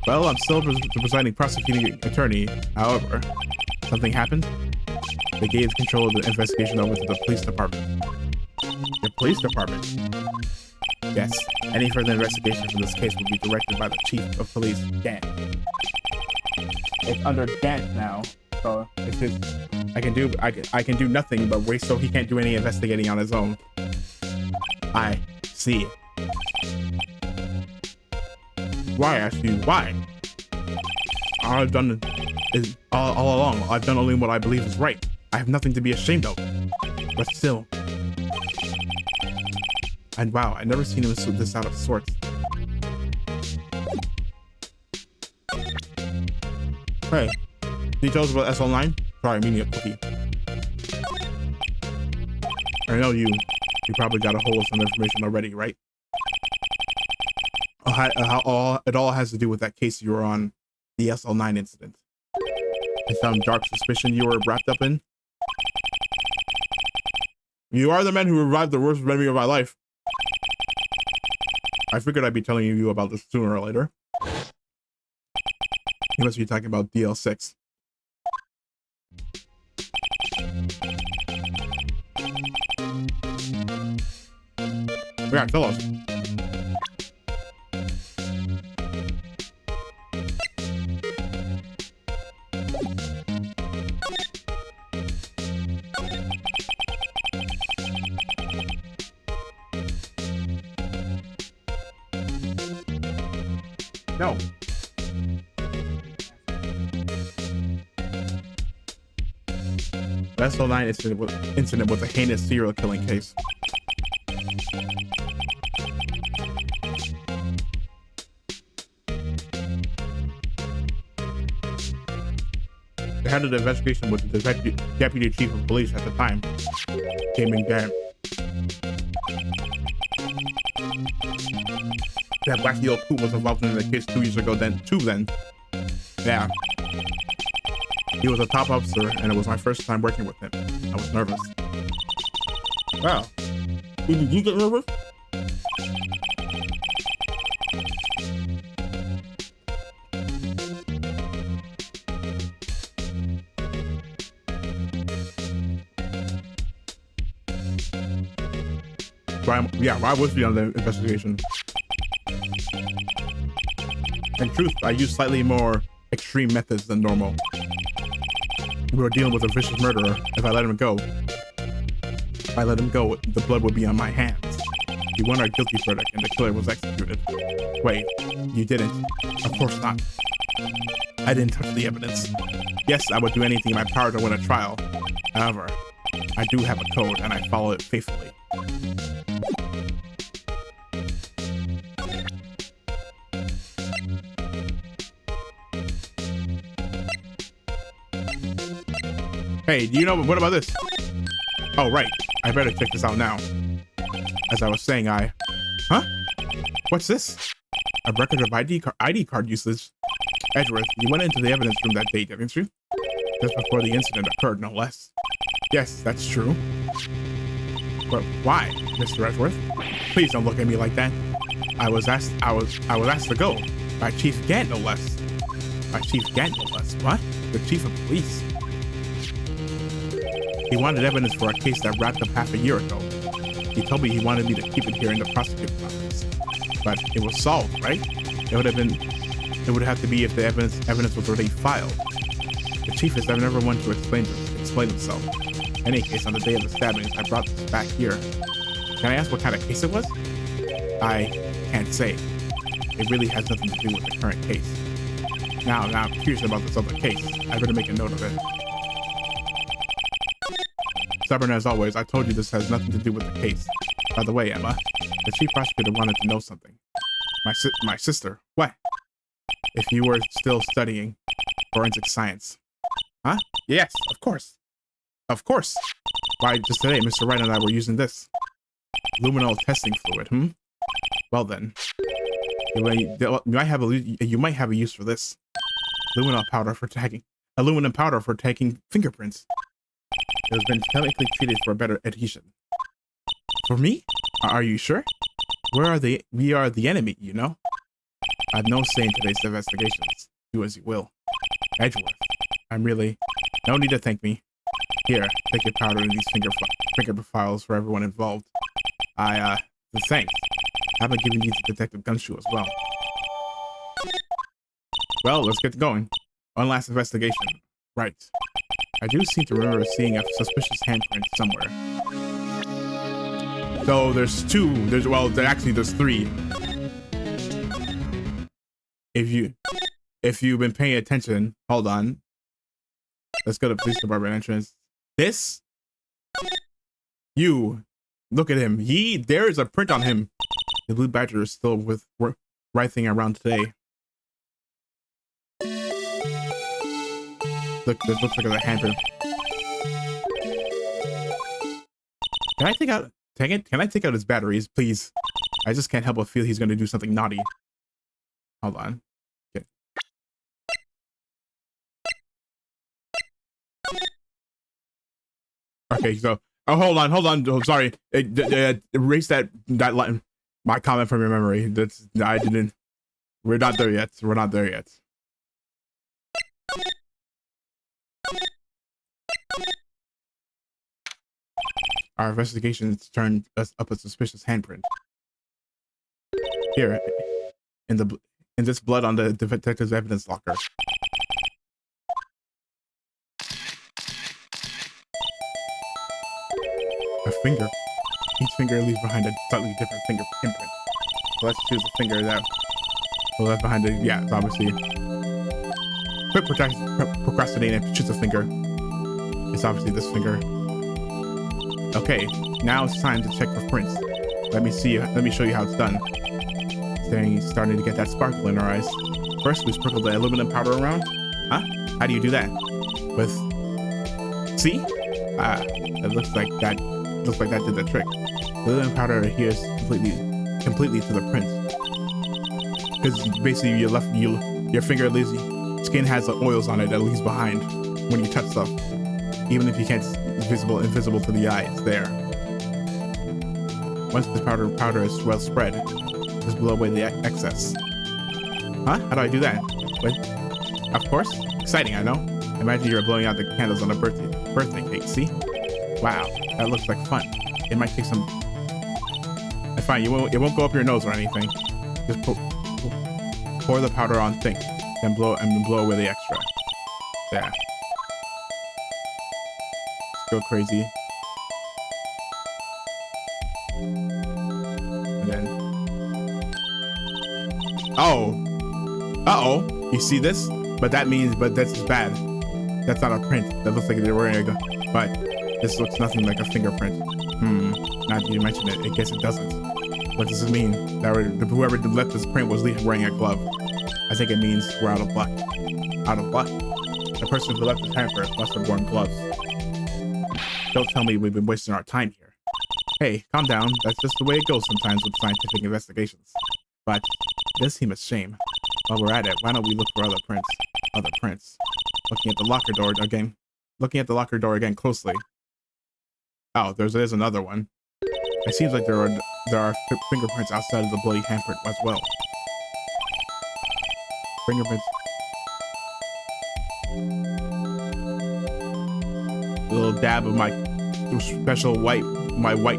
Well, I'm still the presiding prosecuting attorney. However, something happened. They gave control of the investigation over to the police department. The police department? Yes, any further investigation for this case will be directed by the chief of police, Gant. It's under Gant now, so it's his. I can do nothing but wait, so he can't do any investigating on his own. I see. Why? Ask you why? All I've done is all along. I've done only what I believe is right. I have nothing to be ashamed of. But still. And wow, I've never seen him this out of sorts. Hey, details about SL9? Sorry, meaning a cookie. I know you probably got a hold of some information already, right? It all has to do with that case you were on, the SL9 incident. And some dark suspicion you were wrapped up in. You are the man who revived the worst enemy of my life. I figured I'd be telling you about this sooner or later. You must be talking about DL6. Yeah, tell us. No. The SO9 incident was a heinous serial killing case. The head of the investigation was the deputy chief of police at the time, Damon Grant. That wacky old poop was involved in the case 2 years ago then. Yeah. He was a top officer and it was my first time working with him. I was nervous. Wow. Did you get nervous? Why was he on the investigation? In truth, I used slightly more extreme methods than normal. We were dealing with a vicious murderer. If I let him go, the blood would be on my hands. He won our guilty verdict and the killer was executed. Wait, you didn't? Of course not. I didn't touch the evidence. Yes, I would do anything in my power to win a trial. However, I do have a code and I follow it faithfully. Hey, do you know, what about this? Oh, right. I better check this out now. As I was saying, Huh? What's this? A record of ID card usage. Edgeworth, you went into the evidence room that day, didn't you? Just before the incident occurred, no less. Yes, that's true. But why, Mr. Edgeworth? Please don't look at me like that. I was asked to go by Chief Gant, no less. By Chief Gant, no less. What? The chief of police. He wanted evidence for a case that wrapped up half a year ago. He told me he wanted me to keep it here in the prosecutor's office. But it was solved, right? It would have to be if the evidence was already filed. The chief is never one to explain himself. In any case, on the day of the stabbings, I brought this back here. Can I ask what kind of case it was? I can't say. It really has nothing to do with the current case. Now I'm curious about this other case. I better make a note of it. Stubborn as always, I told you this has nothing to do with the case. By the way, Emma, the chief prosecutor wanted to know something. My sister. What? If you were still studying forensic science. Huh? Yes, of course. Of course. Why, just today, Mr. Wright and I were using this. Luminol testing fluid, Well then. You might have a use for this. Aluminum powder for tagging fingerprints. It has been chemically treated for better adhesion. For me? Are you sure? We are the enemy, you know? I have no say in today's investigations. Do as you will. Edgeworth, no need to thank me. Here, take your powder and these finger files for everyone involved. Thanks. I've been giving these to Detective Gumshoe as well. Well, let's get going. One last investigation. Right. I do seem to remember seeing a suspicious handprint somewhere. So there's two. There's three. If you've been paying attention, hold on. Let's go to police department entrance. This? You. Look at him. There is a print on him. The blue badger is still writhing around today. Look, this looks like a handprint. Can I take out his batteries, please? I just can't help but feel he's gonna do something naughty. Hold on. Okay. Okay, so hold on. Oh, sorry. Erase that line. My comment from your memory. That's I didn't. We're not there yet. We're not there yet. Our investigations turned us up a suspicious handprint. Here, in this blood on the detective's evidence locker. A finger. Each finger leaves behind a slightly different finger imprint. So let's choose a finger that was left behind. Yeah, it's obviously. Quit procrastinating and choose a finger. It's obviously this finger. Okay, now it's time to check for prints. Let me show you how it's done. Starting to get that sparkle in our eyes. First, we sprinkle the aluminum powder around. Huh? How do you do that? With. See? It looks like that. Looks like that did the trick. The aluminum powder adheres completely to the print. Because basically your finger leaves skin has the oils on it that leaves behind when you touch stuff. Even if you can't, it's invisible to the eye, it's there. Once the powder is well spread, just blow away the excess. Huh? How do I do that? Wait. Of course. Exciting, I know. Imagine you're blowing out the candles on a birthday cake, see? Wow, that looks like fun. It might take some... Fine, it won't go up your nose or anything. Just pour the powder on thick, then blow away the extra. Yeah. Go crazy. And then... Oh! Uh-oh! You see this? But that's bad. That's not a print. That looks like they're wearing a gun. But this looks nothing like a fingerprint. Now that you mention it, I guess it doesn't. What does it mean? That whoever left this print was wearing a glove. I think it means we're out of luck. Out of luck? The person who left this hamper must have worn gloves. Don't tell me we've been wasting our time here. Hey, calm down. That's just the way it goes sometimes with scientific investigations. But it does seem a shame. While we're at it, why don't we look for other prints? Other prints. Looking at the locker door again closely. Oh, there's another one. It seems like there are fingerprints outside of the bloody handprint as well. Fingerprints. A little dab of my special white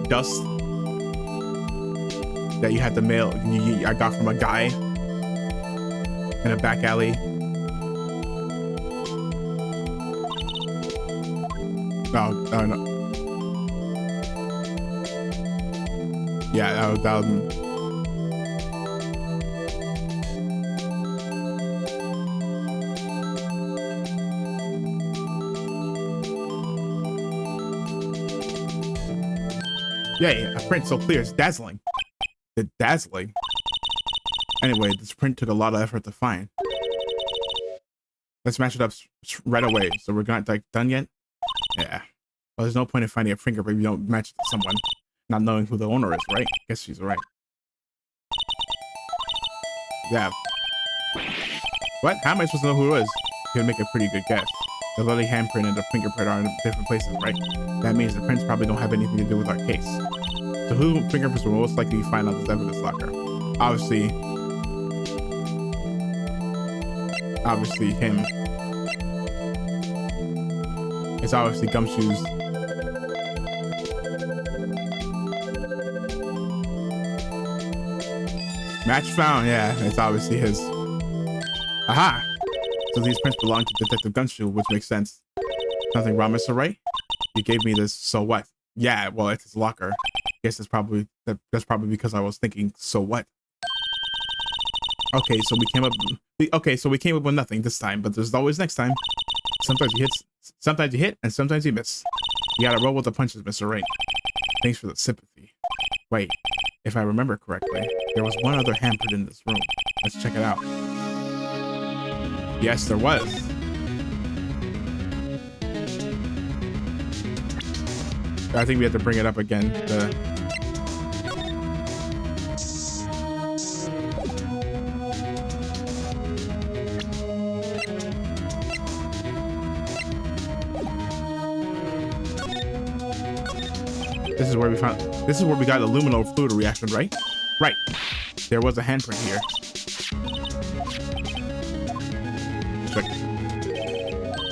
dust that you had to mail. I got from a guy in a back alley. No. Yeah, that was Yay, a print so clear, it's dazzling. It's dazzling. Anyway, this print took a lot of effort to find. Let's match it up right away. So we're not like done yet? Yeah. Well, there's no point in finding a fingerprint if you don't match it to someone. Not knowing who the owner is, right? Guess she's right. Yeah. What? How am I supposed to know who it is? You can make a pretty good guess. The bloody handprint and the fingerprint are in different places, right? That means the prints probably don't have anything to do with our case. So whose fingerprints will most likely find on this evidence locker? Obviously him. It's obviously Gumshoe's. Match found, yeah, it's obviously his. Aha! So these prints belong to Detective Gumshoe, which makes sense. Nothing wrong, Mr. Wright? You gave me this, so what? Yeah, well, it's his locker. Guess that's probably because I was thinking, so what? Okay, so we came up with nothing this time, but there's always next time. Sometimes you hit, and sometimes you miss. You gotta roll with the punches, Mr. Wright. Thanks for the sympathy. Wait, if I remember correctly, there was one other handprint in this room. Let's check it out. Yes, there was. I think we have to bring it up again. This is where we got aluminum fluid reaction, right? Right. There was a handprint here.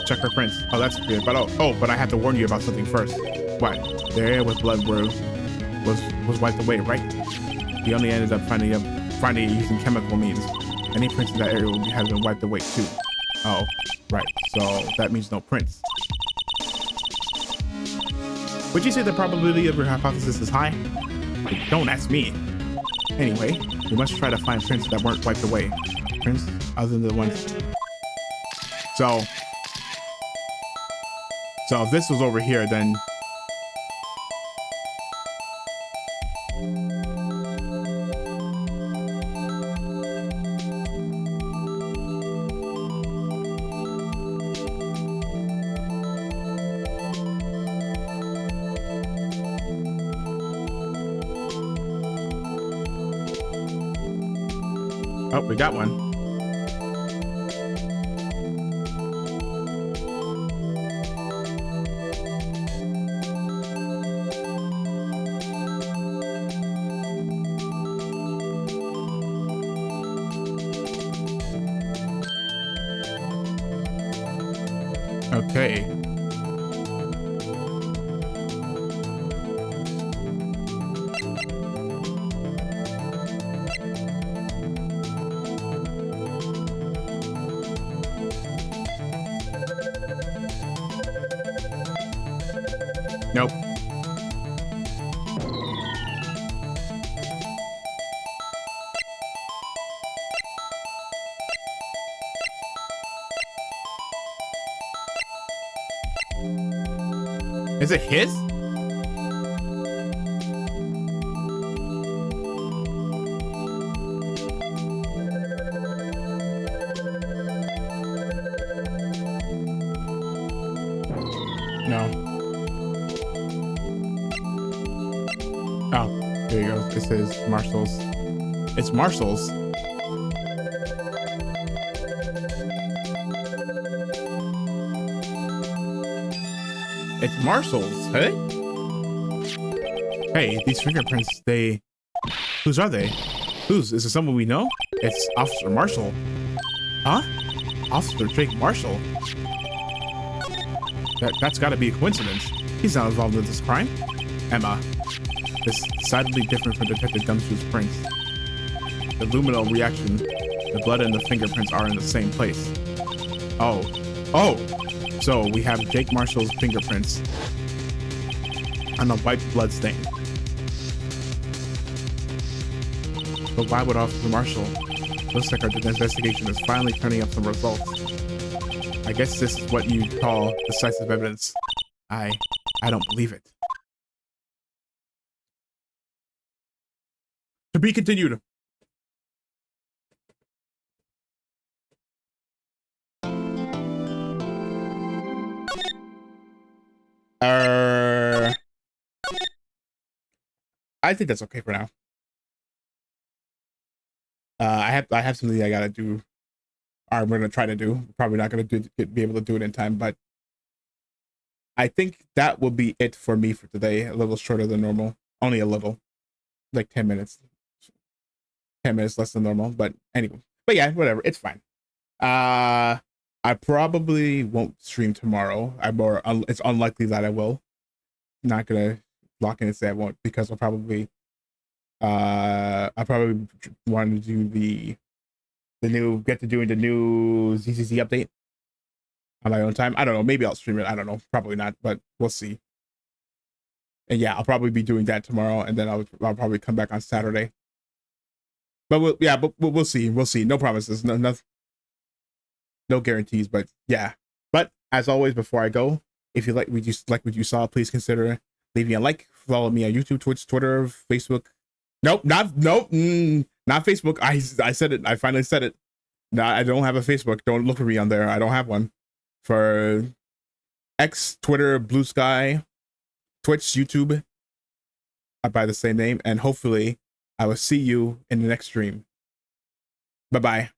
Check her prints. Oh, that's good. But but I have to warn you about something first. What? There was blood where was wiped away, right? He only ended up finding it using chemical means. Any prints in that area will have been wiped away too. Oh, right. So that means no prints. Would you say the probability of your hypothesis is high? Don't ask me. Anyway, we must try to find prints that weren't wiped away. Prints other than the ones. So if this was over here, then oh, we got one. Okay. Nope. Is it his? No. Oh, there you go. This is Marshall's. It's Marshall's. It's Marshall's, hey? Hey, these fingerprints, whose are they? Whose? Is it someone we know? It's Officer Marshall. Huh? Officer Jake Marshall? That's gotta be a coincidence. He's not involved in this crime. Emma, this is decidedly different from Detective Gumshoe's prints. The luminal reaction, the blood and the fingerprints are in the same place. Oh. So we have Jake Marshall's fingerprints on a white blood stain. But why would Officer Marshall? Looks like our investigation is finally turning up some results. I guess this is what you call decisive evidence. I don't believe it. To be continued. I think that's okay for now. I have something I gotta do. Or I'm gonna try to do. Probably not gonna be able to do it in time, but I think that will be it for me for today. A little shorter than normal. Only a little, like 10 minutes. 10 minutes less than normal, but anyway. But yeah, whatever. It's fine. I probably won't stream tomorrow. It's unlikely that I will. Not gonna lock in and say I won't, because I probably want to do the new ZCC update on my own time. I don't know, maybe I'll stream it. I don't know, probably not, but we'll see. And yeah, I'll probably be doing that tomorrow, and then I'll probably come back on Saturday. But we'll see. No promises, no guarantees, but yeah. But as always, before I go, if you like what you saw, please consider leaving a like. Follow me on YouTube, Twitch, Twitter, Facebook. Not Facebook. I said it. I finally said it. No, I don't have a Facebook. Don't look for me on there. I don't have one. For X, Twitter, Blue Sky, Twitch, YouTube, I by the same name, and hopefully I will see you in the next stream. Bye bye.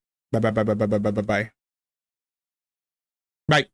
Bye.